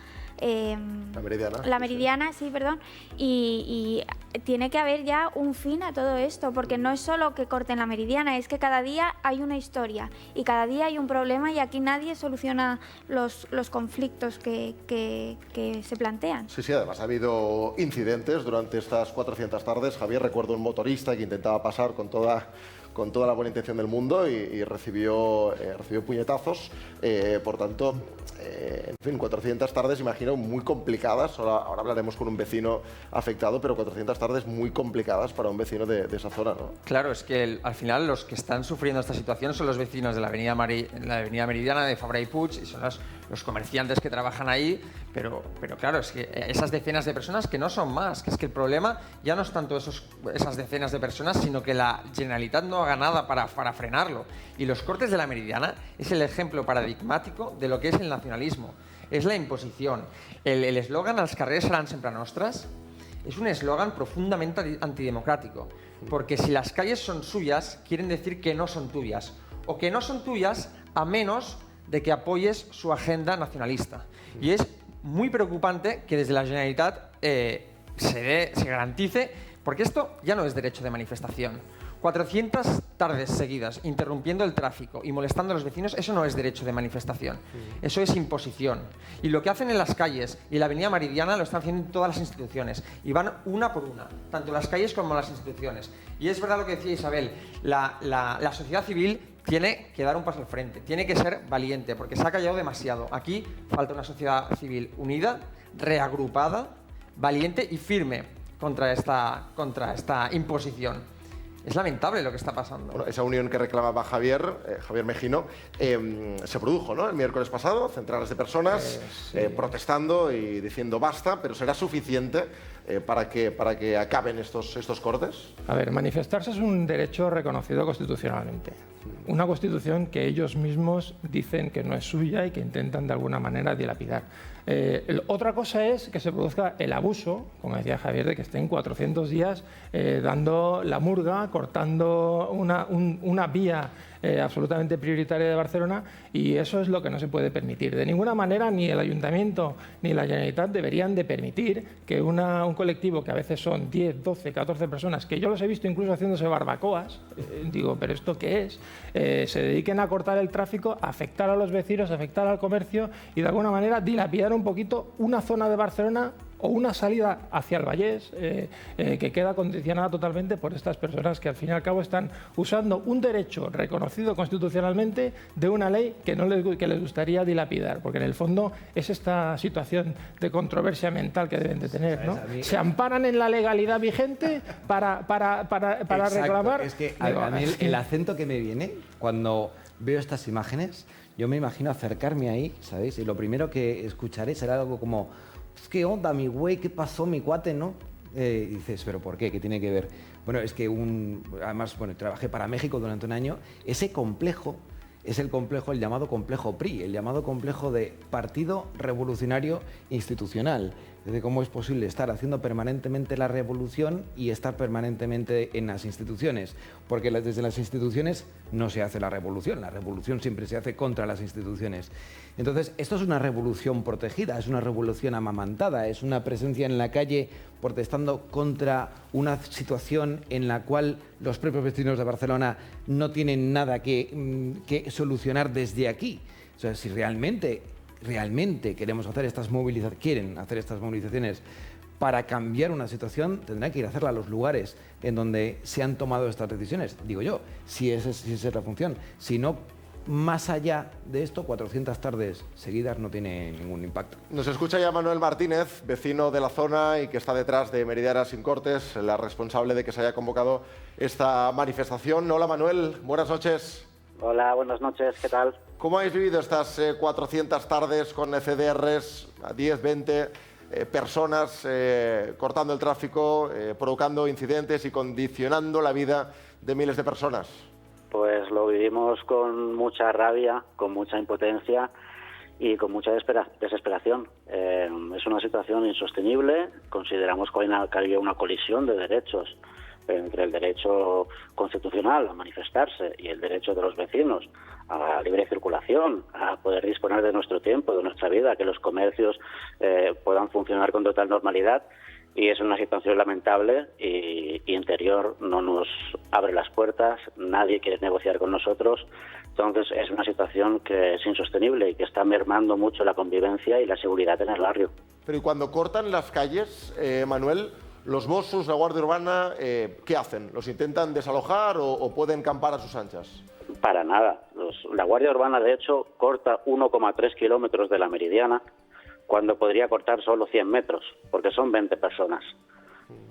meridiana, sí, perdón. Y tiene que haber ya un fin a todo esto, porque no es solo que corten la meridiana, es que cada día hay una historia y cada día hay un problema y aquí nadie soluciona los conflictos que se plantean. Sí, además ha habido incidentes durante estas 400 tardes. Javier, recuerdo un motorista que intentaba pasar con toda la buena intención del mundo y recibió puñetazos. Por tanto, en fin, 400 tardes, imagino, muy complicadas. Ahora hablaremos con un vecino afectado, pero 400 tardes muy complicadas para un vecino de esa zona, ¿no? Claro, es que al final los que están sufriendo esta situación son los vecinos de la avenida Meridiana, de Fabra y Puig, y son los comerciantes que trabajan ahí, pero claro, es que esas decenas de personas que no son más, que es que el problema ya no es tanto esas decenas de personas, sino que la Generalitat no haga nada para frenarlo. Y los cortes de la Meridiana es el ejemplo paradigmático de lo que es el nacionalismo, es la imposición. El eslogan "Els carrers seran sempre nostres" es un eslogan profundamente antidemocrático, porque si las calles son suyas, quieren decir que no son tuyas, o que no son tuyas a menos de que apoyes su agenda nacionalista. Y es muy preocupante que desde la Generalitat se garantice, porque esto ya no es derecho de manifestación. 400 tardes seguidas interrumpiendo el tráfico y molestando a los vecinos, eso no es derecho de manifestación, eso es imposición. Y lo que hacen en las calles y en la avenida Meridiana lo están haciendo en todas las instituciones y van una por una, tanto las calles como las instituciones. Y es verdad lo que decía Isabel, la sociedad civil tiene que dar un paso al frente, tiene que ser valiente, porque se ha callado demasiado. Aquí falta una sociedad civil unida, reagrupada, valiente y firme contra esta imposición. Es lamentable lo que está pasando. Bueno, esa unión que reclamaba Javier Mejino, se produjo, ¿no? El miércoles pasado, centenares de personas protestando y diciendo basta, pero ¿será suficiente para que acaben estos cortes? A ver, manifestarse es un derecho reconocido constitucionalmente. Una constitución que ellos mismos dicen que no es suya y que intentan de alguna manera dilapidar. Otra cosa es que se produzca el abuso, como decía Javier, de que estén 400 días dando la murga, cortando una vía absolutamente prioritaria de Barcelona, y eso es lo que no se puede permitir. De ninguna manera ni el Ayuntamiento ni la Generalitat deberían de permitir que un colectivo que a veces son 10, 12, 14 personas, que yo los he visto incluso haciéndose barbacoas, digo, ¿pero esto qué es? Se dediquen a cortar el tráfico, a afectar a los vecinos, a afectar al comercio y de alguna manera dilapidar un poquito una zona de Barcelona o una salida hacia el Vallès que queda condicionada totalmente por estas personas que al fin y al cabo están usando un derecho reconocido constitucionalmente de una ley que les gustaría dilapidar, porque en el fondo es esta situación de controversia mental que deben de tener, ¿no? Se amparan en la legalidad vigente para reclamar. Es que a mí el acento que me viene cuando veo estas imágenes, yo me imagino acercarme ahí, ¿sabéis? Y lo primero que escucharé será algo como: ¿qué onda, mi güey? ¿Qué pasó, mi cuate, no? Y dices, ¿pero por qué? ¿Qué tiene que ver? Bueno, es que además, trabajé para México durante un año. Ese complejo es el llamado complejo PRI, el llamado complejo de Partido Revolucionario Institucional. De cómo es posible estar haciendo permanentemente la revolución y estar permanentemente en las instituciones. Porque desde las instituciones no se hace la revolución siempre se hace contra las instituciones. Entonces, esto es una revolución protegida, es una revolución amamantada, es una presencia en la calle protestando contra una situación en la cual los propios vecinos de Barcelona no tienen nada que solucionar desde aquí. O sea, si realmente queremos hacer quieren hacer estas movilizaciones para cambiar una situación, tendrán que ir a hacerla a los lugares en donde se han tomado estas decisiones, digo yo, si esa es la función. Si no, más allá de esto, 400 tardes seguidas no tiene ningún impacto. Nos escucha ya Manuel Martínez, vecino de la zona y que está detrás de Meridiana Sin Cortes, la responsable de que se haya convocado esta manifestación. Hola Manuel, buenas noches. Hola, buenas noches, ¿qué tal? ¿Cómo habéis vivido estas 400 tardes con CDRs, 10, 20 personas cortando el tráfico, provocando incidentes y condicionando la vida de miles de personas? Pues lo vivimos con mucha rabia, con mucha impotencia y con mucha desesperación. Es una situación insostenible. Consideramos que hay una colisión de derechos entre el derecho constitucional a manifestarse y el derecho de los vecinos a la libre circulación, a poder disponer de nuestro tiempo, de nuestra vida, que los comercios puedan funcionar con total normalidad. Y es una situación lamentable y Interior no nos abre las puertas, nadie quiere negociar con nosotros. Entonces es una situación que es insostenible y que está mermando mucho la convivencia y la seguridad en el barrio. Pero ¿y cuando cortan las calles, Manuel, los Mossos, la Guardia Urbana, qué hacen? ¿Los intentan desalojar o pueden campar a sus anchas? Para nada. La Guardia Urbana, de hecho, corta 1,3 kilómetros de la Meridiana, cuando podría cortar solo 100 metros, porque son 20 personas.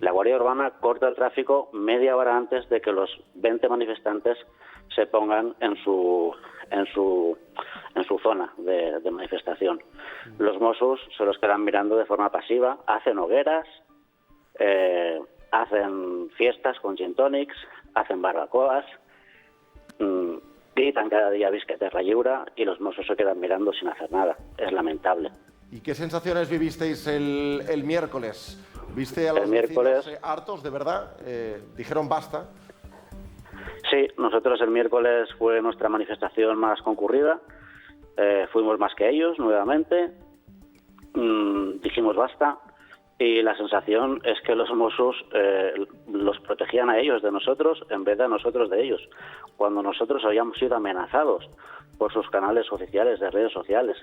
La Guardia Urbana corta el tráfico media hora antes de que los 20 manifestantes se pongan en su zona de manifestación. Los Mossos se los quedan mirando de forma pasiva, hacen hogueras, hacen fiestas con gin tonics, hacen barbacoas, gritan cada día Visca Terra Lliure y los Mossos se quedan mirando sin hacer nada. Es lamentable. ¿Y qué sensaciones vivisteis el miércoles? ¿Viste a los vecinos hartos, de verdad? ¿Dijeron basta? Sí, nosotros el miércoles fue nuestra manifestación más concurrida. Fuimos más que ellos, nuevamente. Dijimos basta. Y la sensación es que los Mossos los protegían a ellos de nosotros en vez de a nosotros de ellos. Cuando nosotros habíamos sido amenazados por sus canales oficiales de redes sociales,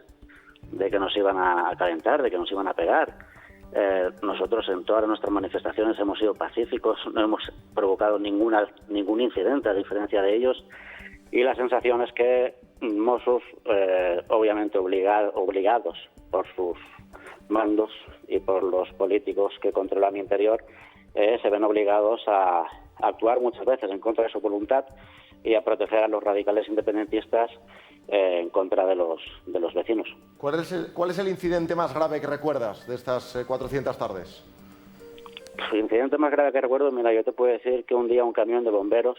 de que nos iban a calentar, de que nos iban a pegar. Nosotros en todas nuestras manifestaciones hemos sido pacíficos, no hemos provocado ningún incidente a diferencia de ellos, y la sensación es que Mossos, obviamente obligados por sus mandos y por los políticos que controlan Interior, se ven obligados a actuar muchas veces en contra de su voluntad y a proteger a los radicales independentistas en contra de los vecinos. ¿Cuál es el incidente más grave que recuerdas de estas 400 tardes? El incidente más grave que recuerdo, mira, yo te puedo decir que un día un camión de bomberos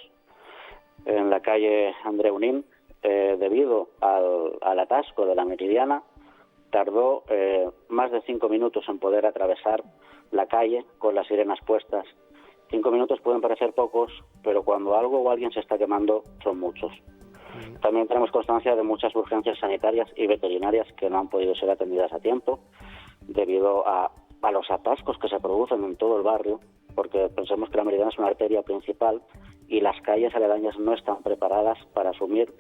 en la calle Andreu Nin, debido al atasco de la Meridiana, tardó más de 5 minutos en poder atravesar la calle con las sirenas puestas. 5 minutos pueden parecer pocos, pero cuando algo o alguien se está quemando, son muchos. También tenemos constancia de muchas urgencias sanitarias y veterinarias que no han podido ser atendidas a tiempo debido a los atascos que se producen en todo el barrio, porque pensemos que la Meridiana es una arteria principal y las calles aledañas no están preparadas para asumir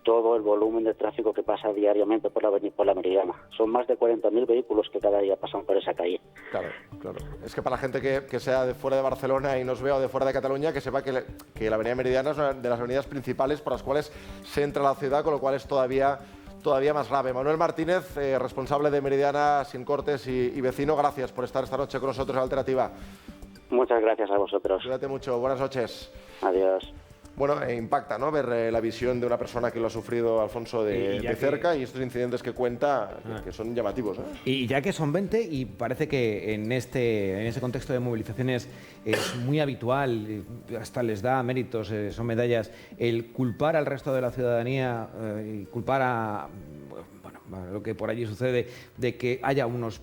todo el volumen de tráfico que pasa diariamente por la Meridiana. Son más de 40.000 vehículos que cada día pasan por esa calle. Claro, claro. Es que para la gente que sea de fuera de Barcelona y nos vea o de fuera de Cataluña, que sepa que la Avenida Meridiana es una de las avenidas principales por las cuales se entra a la ciudad, con lo cual es todavía más grave. Manuel Martínez, responsable de Meridiana Sin Cortes y vecino, gracias por estar esta noche con nosotros en Alternativa. Muchas gracias a vosotros. Cuídate mucho. Buenas noches. Adiós. Bueno, impacta, ¿no?, ver la visión de una persona que lo ha sufrido, Alfonso, de cerca, y estos incidentes que cuenta, que son llamativos, ¿eh? Y ya que son 20, y parece que en ese contexto de movilizaciones es muy habitual, hasta les da méritos, son medallas, el culpar al resto de la ciudadanía y culpar a lo que por allí sucede, de que haya unos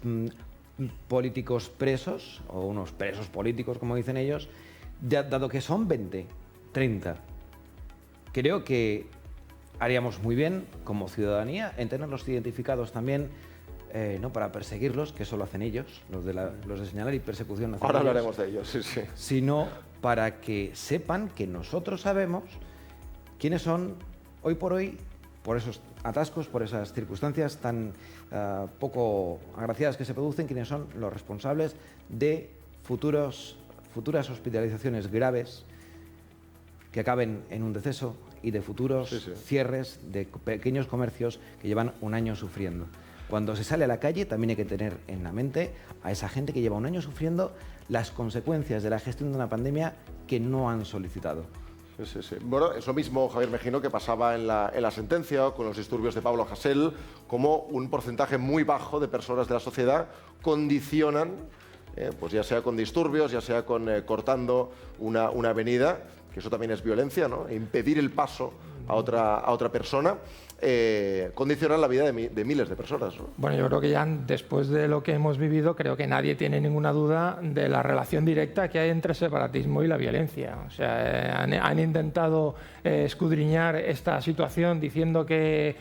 políticos presos, o unos presos políticos, como dicen ellos, dado que son 20, 30. Creo que haríamos muy bien como ciudadanía en tenerlos identificados también, no para perseguirlos, que eso lo hacen ellos, los de señalar y persecución. Ahora hablaremos de ellos, sí. Sino para que sepan que nosotros sabemos quiénes son hoy por hoy, por esos atascos, por esas circunstancias tan poco agraciadas que se producen, quiénes son los responsables de futuras hospitalizaciones graves que acaben en un deceso y de futuros cierres de pequeños comercios que llevan un año sufriendo. Cuando se sale a la calle también hay que tener en la mente a esa gente que lleva un año sufriendo las consecuencias de la gestión de una pandemia que no han solicitado. Sí. Bueno, eso mismo, Javier Mejino, que pasaba en la sentencia con los disturbios de Pablo Hasél, como un porcentaje muy bajo de personas de la sociedad condicionan, pues ya sea con disturbios, ya sea con cortando una avenida, que eso también es violencia, ¿no? Impedir el paso a otra persona, condicionan la vida de miles de personas, ¿no? Bueno, yo creo que ya después de lo que hemos vivido, creo que nadie tiene ninguna duda de la relación directa que hay entre el separatismo y la violencia. O sea, han intentado escudriñar esta situación diciendo que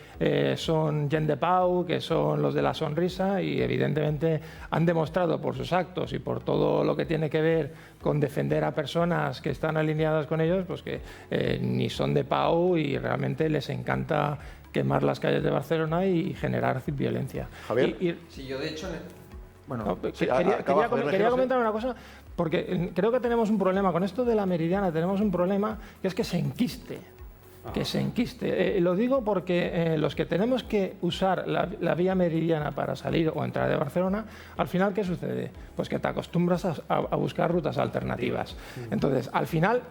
son gent de pau, que son los de la sonrisa, y evidentemente han demostrado por sus actos y por todo lo que tiene que ver con defender a personas que están alineadas con ellos, pues que ni son de pau y realmente les encanta quemar las calles de Barcelona y generar violencia. Javier. Sí, yo de hecho... Bueno, no, quería comentar una cosa, porque creo que tenemos un problema con esto de la Meridiana, tenemos un problema que es que se enquiste. Que se enquiste. Lo digo porque los que tenemos que usar la vía Meridiana para salir o entrar de Barcelona, al final, ¿qué sucede? Pues que te acostumbras a buscar rutas alternativas. Entonces, al final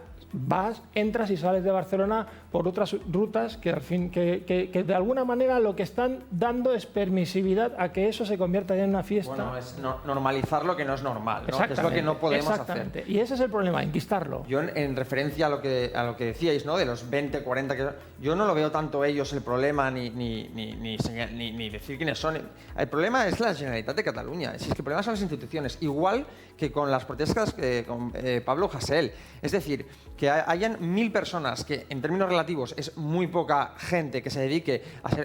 entras y sales de Barcelona por otras rutas que, al fin, que de alguna manera lo que están dando es permisividad a que eso se convierta ya en una fiesta. Bueno, es normalizar lo que no es normal, ¿no? Que es lo que no podemos hacer. Y ese es el problema, enquistarlo. Yo, en referencia a lo que decíais, ¿no? De los 20, 40, yo no lo veo tanto ellos el problema, ni decir quiénes son. El problema es la Generalitat de Cataluña. Es que el problema son las instituciones, igual que con las protestas con Pablo Hasél. Es decir, que hayan 1000 personas, que en términos relativos es muy poca gente que se dedique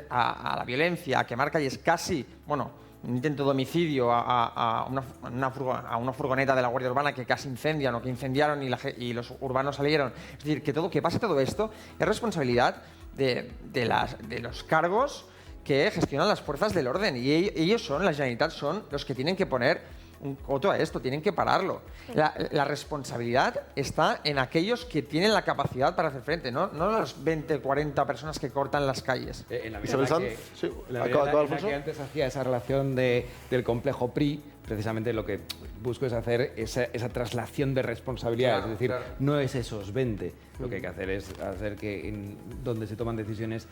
a la violencia, a quemar calles, casi, bueno, un intento de homicidio a una furgoneta de la Guardia Urbana que casi incendian o que incendiaron y los urbanos salieron. Es decir, que pase todo esto es responsabilidad de los cargos que gestionan las fuerzas del orden, y ellos la Generalitat son los que tienen que poner un coto a esto, tienen que pararlo. La responsabilidad está en aquellos que tienen la capacidad para hacer frente, no las 20, 40 personas que cortan las calles. En la Isabel Sanz, sí, acaba Alfonso. Que antes hacía esa relación del complejo PRI, precisamente lo que busco es hacer esa traslación de responsabilidades, Claro, es decir, claro. no es esos 20, lo que hay que hacer es hacer que donde se toman decisiones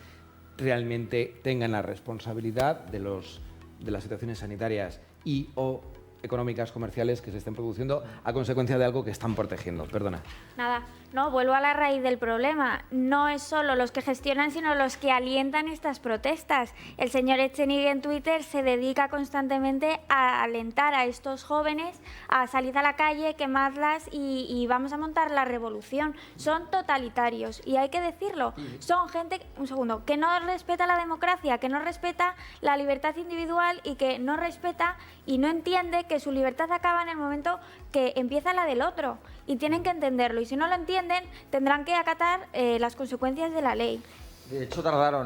realmente tengan la responsabilidad de las situaciones sanitarias y o económicas, comerciales que se estén produciendo a consecuencia de algo que están protegiendo. Perdona. Nada, no, vuelvo a la raíz del problema. No es solo los que gestionan, sino los que alientan estas protestas. El señor Echenique en Twitter se dedica constantemente a alentar a estos jóvenes a salir a la calle, quemarlas y vamos a montar la revolución. Son totalitarios y hay que decirlo. Son gente, un segundo, que no respeta la democracia, que no respeta la libertad individual y que no respeta y no entiende que su libertad acaba en el momento que empieza la del otro, y tienen que entenderlo, y si no lo entienden tendrán que acatar las consecuencias de la ley. De hecho,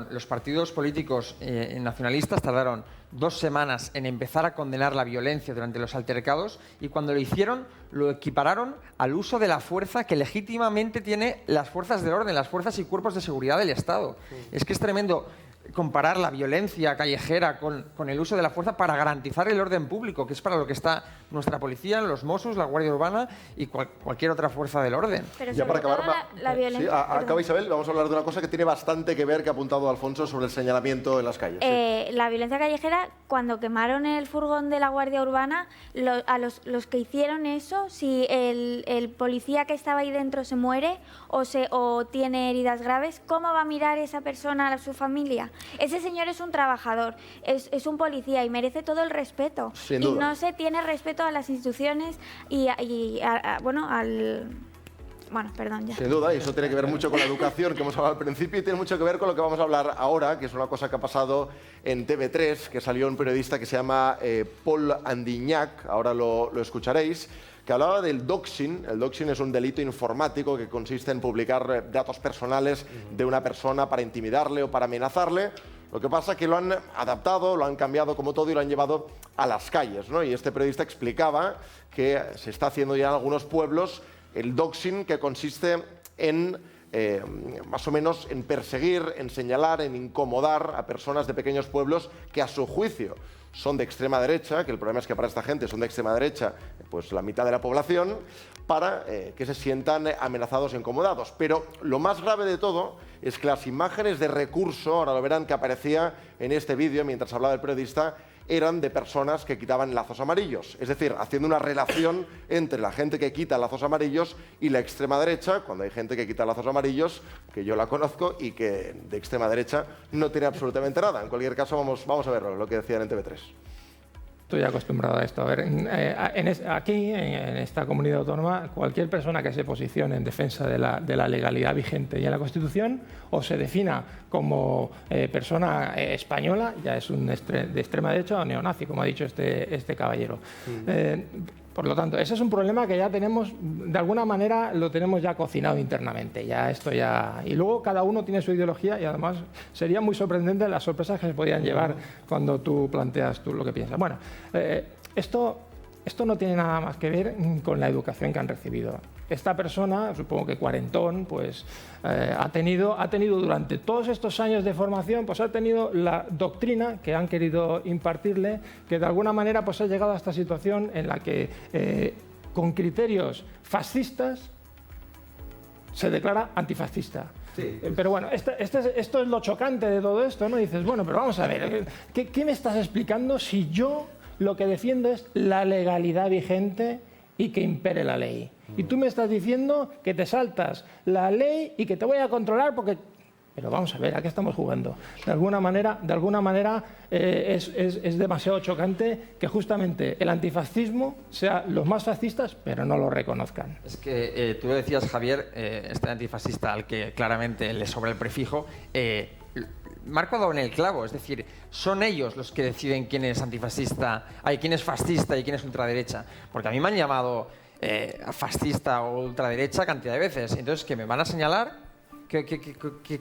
los partidos políticos nacionalistas tardaron 2 semanas en empezar a condenar la violencia durante los altercados, y cuando lo hicieron lo equipararon al uso de la fuerza que legítimamente tiene las fuerzas del orden, las fuerzas y cuerpos de seguridad del Estado. Es que es tremendo comparar la violencia callejera con el uso de la fuerza para garantizar el orden público, que es para lo que está nuestra policía, los Mossos, la Guardia Urbana y cualquier otra fuerza del orden. Pero Ya para sobre acabar, todo la violencia... sí, acaba Isabel, vamos a hablar de una cosa que tiene bastante que ver, que ha apuntado Alfonso, sobre el señalamiento en las calles. Sí. La violencia callejera, cuando quemaron el furgón de la Guardia Urbana, los que hicieron eso, si el policía que estaba ahí dentro se muere o tiene heridas graves, ¿cómo va a mirar esa persona a su familia? Ese señor es un trabajador, es un policía y merece todo el respeto. Sin y duda. no se tiene respeto a las instituciones Bueno, perdón, ya. Sin duda, y eso tiene que ver mucho con la educación que hemos hablado al principio, y tiene mucho que ver con lo que vamos a hablar ahora, que es una cosa que ha pasado en TV3, que salió un periodista que se llama Paul Andignac, ahora lo escucharéis, que hablaba del doxing. El doxing es un delito informático que consiste en publicar datos personales de una persona para intimidarle o para amenazarle. Lo que pasa es que lo han adaptado, lo han cambiado como todo y lo han llevado a las calles, ¿no? Y este periodista explicaba que se está haciendo ya en algunos pueblos el doxing, que consiste en, más o menos, en perseguir, en señalar, en incomodar a personas de pequeños pueblos que a su juicio son de extrema derecha, que el problema es que para esta gente son de extrema derecha pues la mitad de la población, para que se sientan amenazados e incomodados. Pero lo más grave de todo es que las imágenes de recurso, ahora lo verán, que aparecía en este vídeo mientras hablaba el periodista, eran de personas que quitaban lazos amarillos. Es decir, haciendo una relación entre la gente que quita lazos amarillos y la extrema derecha, cuando hay gente que quita lazos amarillos, que yo la conozco y que de extrema derecha no tiene absolutamente nada. En cualquier caso, vamos a verlo, lo que decían en TV3. Estoy acostumbrado a esto. A ver, aquí, en esta comunidad autónoma, cualquier persona que se posicione en defensa de la legalidad vigente y en la Constitución, o se defina como persona española, ya es un de extrema derecha o neonazi, como ha dicho este caballero. Por lo tanto, ese es un problema que ya tenemos, de alguna manera lo tenemos ya cocinado internamente. Y luego cada uno tiene su ideología y además sería muy sorprendente las sorpresas que se podían llevar cuando tú planteas lo que piensas. Bueno, esto no tiene nada más que ver con la educación que han recibido. Esta persona, supongo que cuarentón, pues ha tenido durante todos estos años de formación, pues ha tenido la doctrina que han querido impartirle, que de alguna manera pues ha llegado a esta situación en la que con criterios fascistas se declara antifascista. Sí. Pero bueno, esto es lo chocante de todo esto, ¿no? Dices, bueno, pero vamos a ver, ¿qué me estás explicando si yo lo que defiendo es la legalidad vigente y que impere la ley? Y tú me estás diciendo que te saltas la ley y que te voy a controlar porque... Pero vamos a ver, ¿a qué estamos jugando? De alguna manera es demasiado chocante que justamente el antifascismo sea los más fascistas, pero no lo reconozcan. Es que tú lo decías, Javier, este antifascista al que claramente le sobra el prefijo, Marco ha dado en el clavo, es decir, son ellos los que deciden quién es antifascista, quién es fascista y quién es ultraderecha. Porque a mí me han llamado fascista o ultraderecha cantidad de veces. Entonces, ¿que me van a señalar?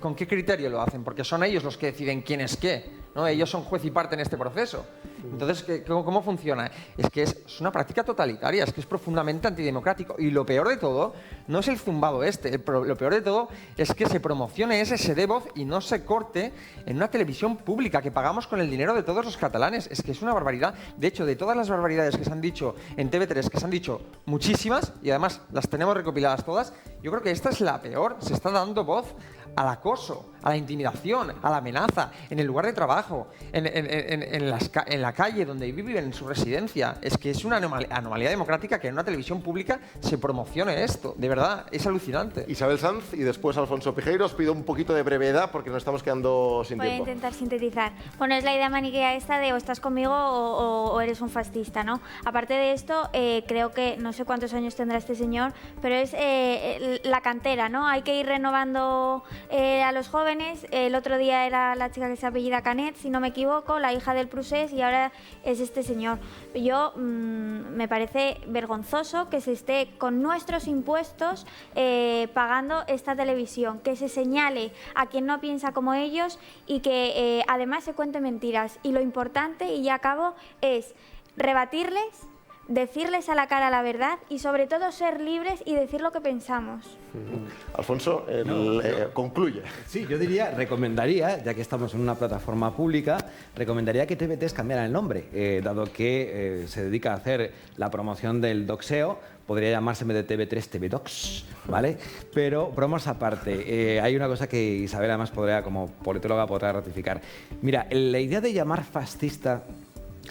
¿Con qué criterio lo hacen? Porque son ellos los que deciden quién es qué, ¿no? Ellos son juez y parte en este proceso. Entonces, ¿cómo funciona? Es que es una práctica totalitaria, es que es profundamente antidemocrático. Y lo peor de todo no es el zumbado lo peor de todo es que se promocione ese de voz y no se corte en una televisión pública que pagamos con el dinero de todos los catalanes. Es que es una barbaridad. De hecho, de todas las barbaridades que se han dicho en TV3, que se han dicho muchísimas, y además las tenemos recopiladas todas, yo creo que esta es la peor. Se está dando voz al acoso, a la intimidación, a la amenaza, en el lugar de trabajo, en la calle donde viven en su residencia. Es que es una anomalía democrática que en una televisión pública se promocione esto. De verdad, es alucinante. Isabel Sanz y después Alfonso Pijeiro. Os pido un poquito de brevedad porque nos estamos quedando sin tiempo. Voy a intentar sintetizar. Bueno, es la idea maniquea esta de o estás conmigo o eres un fascista, ¿no? Aparte de esto, creo que, no sé cuántos años tendrá este señor, pero es la cantera, ¿no? Hay que ir renovando a los jóvenes. El otro día era la chica que se apellida Canet, si no me equivoco, la hija del Prusés, y ahora es este señor. Yo me parece vergonzoso que se esté con nuestros impuestos pagando esta televisión, que se señale a quien no piensa como ellos y que además se cuente mentiras. Y lo importante, y ya acabo, es rebatirles, decirles a la cara la verdad y sobre todo ser libres y decir lo que pensamos. Alfonso, concluye. Sí, yo recomendaría, ya que estamos en una plataforma pública, recomendaría que TV3 cambiara el nombre, dado que se dedica a hacer la promoción del doxeo. Podría llamarse en vez de TV3 TVDox, ¿vale? Pero bromas aparte, hay una cosa que Isabel además como politóloga podrá ratificar. Mira, la idea de llamar fascista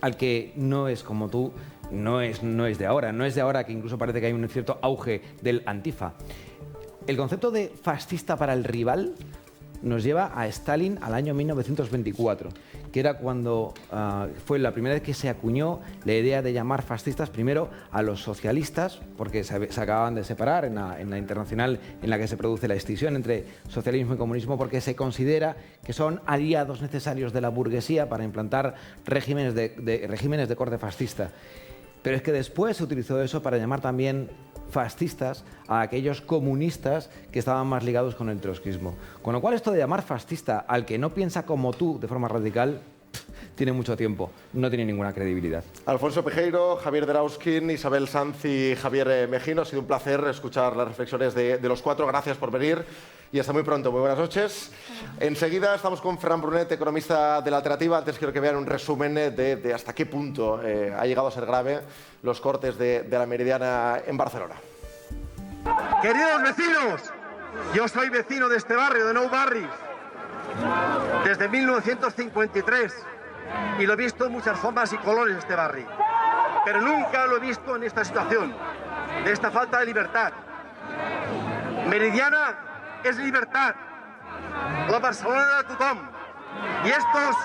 al que no es como tú, no es de ahora. No es de ahora, que incluso parece que hay un cierto auge del antifa. El concepto de fascista para el rival nos lleva a Stalin al año 1924, que era cuando fue la primera vez que se acuñó la idea de llamar fascistas primero a los socialistas, porque se acababan de separar en la internacional en la que se produce la escisión entre socialismo y comunismo, porque se considera que son aliados necesarios de la burguesía para implantar regímenes de corte fascista. Pero es que después se utilizó eso para llamar también fascistas a aquellos comunistas que estaban más ligados con el trotskismo. Con lo cual, esto de llamar fascista al que no piensa como tú de forma radical tiene mucho tiempo, no tiene ninguna credibilidad. Alfonso Pijeiro, Javier Derauskin, Isabel Sanz y Javier Mejino, ha sido un placer escuchar las reflexiones de los cuatro. Gracias por venir y hasta muy pronto. Muy buenas noches. Enseguida estamos con Ferran Brunet, economista de la Alternativa. Antes quiero que vean un resumen de hasta qué punto ha llegado a ser grave los cortes de la Meridiana en Barcelona. Queridos vecinos, yo soy vecino de este barrio, de Nou Barris, desde 1953. y lo he visto en muchas formas y colores de este barrio, pero nunca lo he visto en esta situación, de esta falta de libertad. Meridiana és libertad, la Barcelona de tothom. Y estos,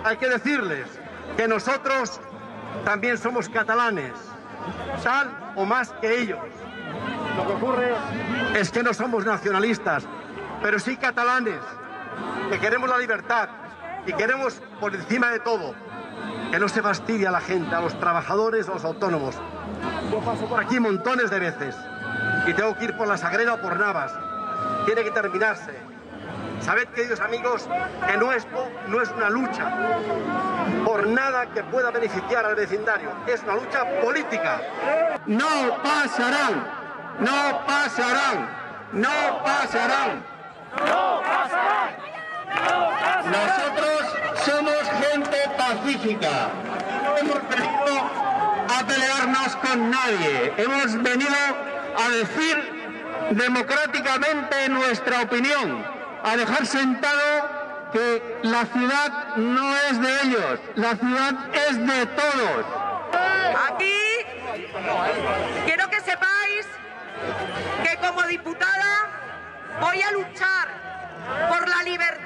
hay que decirles que nosotros también somos catalanes, tal o más que ellos. Lo que ocurre es que no somos nacionalistas, pero sí catalanes, que queremos la libertad y queremos por encima de todo que no se fastidie a la gente, a los trabajadores, a los autónomos. Yo paso por aquí montones de veces y tengo que ir por la Sagrera o por Navas. Tiene que terminarse. Sabed, queridos amigos, que esto no es una lucha por nada que pueda beneficiar al vecindario. Es una lucha política. No pasarán, no pasarán, no pasarán. No pasarán. Nosotros somos gente pacífica. No hemos venido a pelearnos con nadie. Hemos venido a decir democráticamente nuestra opinión, a dejar sentado que la ciudad no es de ellos, la ciudad es de todos. Aquí quiero que sepáis que como diputada voy a luchar por la libertad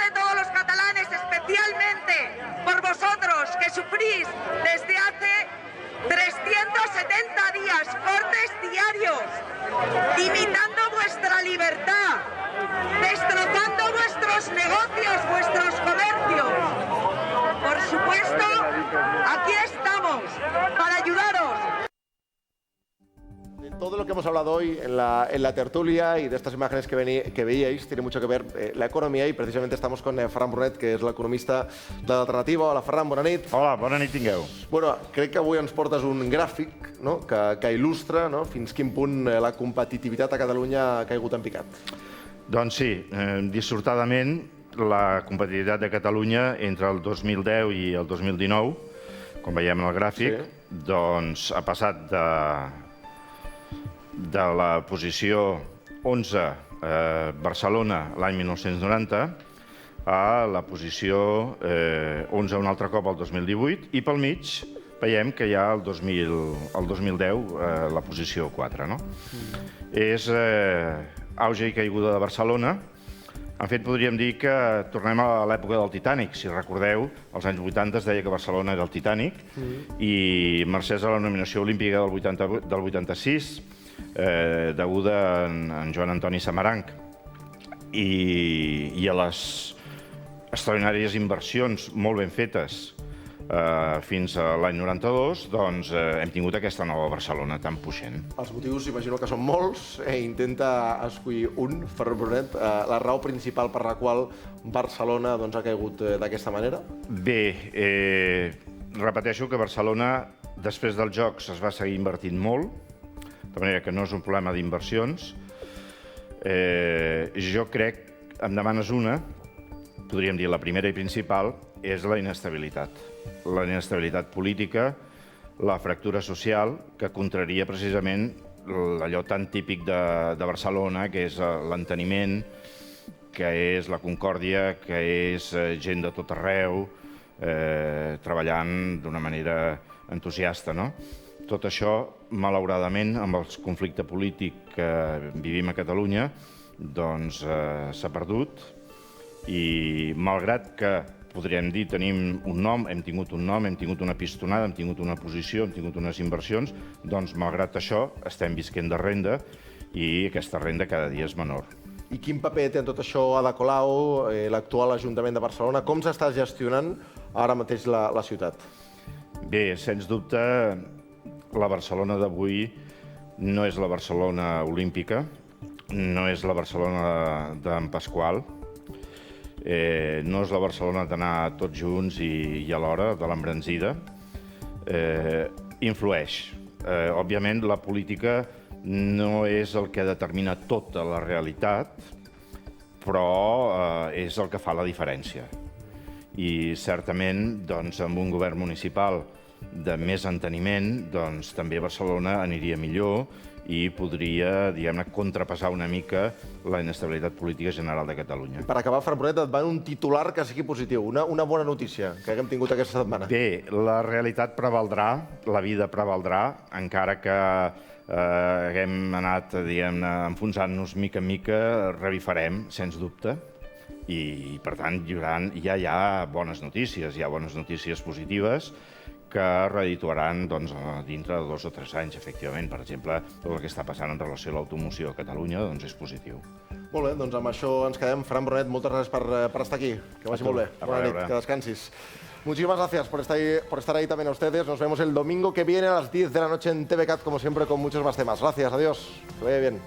de todos los catalanes, especialmente por vosotros que sufrís desde hace 370 días, cortes diarios, limitando vuestra libertad, destrozando vuestros negocios, vuestros comercios. Por supuesto, aquí estamos para ayudaros. De todo lo que hemos hablado hoy en la tertulia y de estas imágenes que veíais, tiene mucho que ver la economía, y precisamente estamos con Ferran Brunet, que és l'economista de l'Alternativa. Hola, Ferran, bona nit. Hola, bona nit tingueu. Bueno, crec que avui ens portes un gràfic, no?, que il·lustra, no?, fins quin punt la competitivitat a Catalunya ha caigut en picat. Doncs sí, dissortadament, la competitivitat de Catalunya entre el 2010 i el 2019, com veiem en el gràfic, doncs ha passat de la posició 11 Barcelona l'any 1990 a la posició 11 un altre cop el 2018, i pel mig veiem que hi ha el 2010 la posició 4. No? És auge i caiguda de Barcelona. En fet, podríem dir que tornem a l'època del Titanic. Si recordeu, als anys 80 es deia que Barcelona era el Titanic, i mercès a la nominació olímpica del 86, deguda a en Joan Antoni Samaranch, i a les extraordinàries inversions molt ben fetes fins a l'any 92, doncs hem tingut aquesta nova Barcelona tan puixent. Els motius, imagino que són molts. Intenta escollir un, Ferran Brunet, la raó principal per la qual Barcelona ha caigut d'aquesta manera? Bé, repeteixo que Barcelona, després dels Jocs, es va seguir invertint molt, de manera que no és un problema d'inversions. Jo crec, em demanes una, podríem dir la primera i principal, és la inestabilitat. La inestabilitat política, la fractura social, que contraria precisament allò tan típic de Barcelona, que és l'enteniment, que és la concòrdia, que és gent de tot arreu, treballant d'una manera entusiasta, no? Tot això, malauradament, amb el conflicte polític que vivim a Catalunya, doncs s'ha perdut, i malgrat que, podríem dir, tenim un nom, hem tingut una pistonada, hem tingut una posició, hem tingut unes inversions, doncs malgrat això estem visquent de renda, i aquesta renda cada dia és menor. I quin paper té en tot això Ada Colau, l'actual Ajuntament de Barcelona? Com s'està gestionant ara mateix la ciutat? Bé, sens dubte, la Barcelona d'avui no és la Barcelona olímpica, no és la Barcelona d'en Pasqual, no és la Barcelona d'anar tots junts i alhora, de l'embranzida. Influeix. Òbviament, la política no és el que determina tota la realitat, però és el que fa la diferència. i certament doncs, amb un govern municipal de més enteniment, doncs, també Barcelona aniria millor i podria, diguem-ne, contrapassar una mica la inestabilitat política general de Catalunya. Per acabar, Ferran Brunet, et va un titular que sigui positiu, una bona notícia que haguem tingut aquesta setmana. Bé, la realitat prevaldrà, la vida prevaldrà, encara que haguem anat, diguem-ne, enfonsant-nos mica en mica, revifarem, sens dubte, i, per tant, ja hi ha bones notícies, positives, que reedituaran doncs, dintre de 2 o 3 anys, efectivament. Per exemple, tot el que està passant en relació a l'automoció a Catalunya doncs és positiu. Molt bé, doncs amb això ens quedem. Ferran Brunet, moltes gràcies per estar aquí. Que vagi molt bé. Bona nit, que descansis. Muchísimas gracias por estar ahí también a ustedes. Nos vemos el domingo que viene a las 10 de la noche en TVCAT, como siempre, con muchos más temas. Gracias, adiós. Que vaya bien.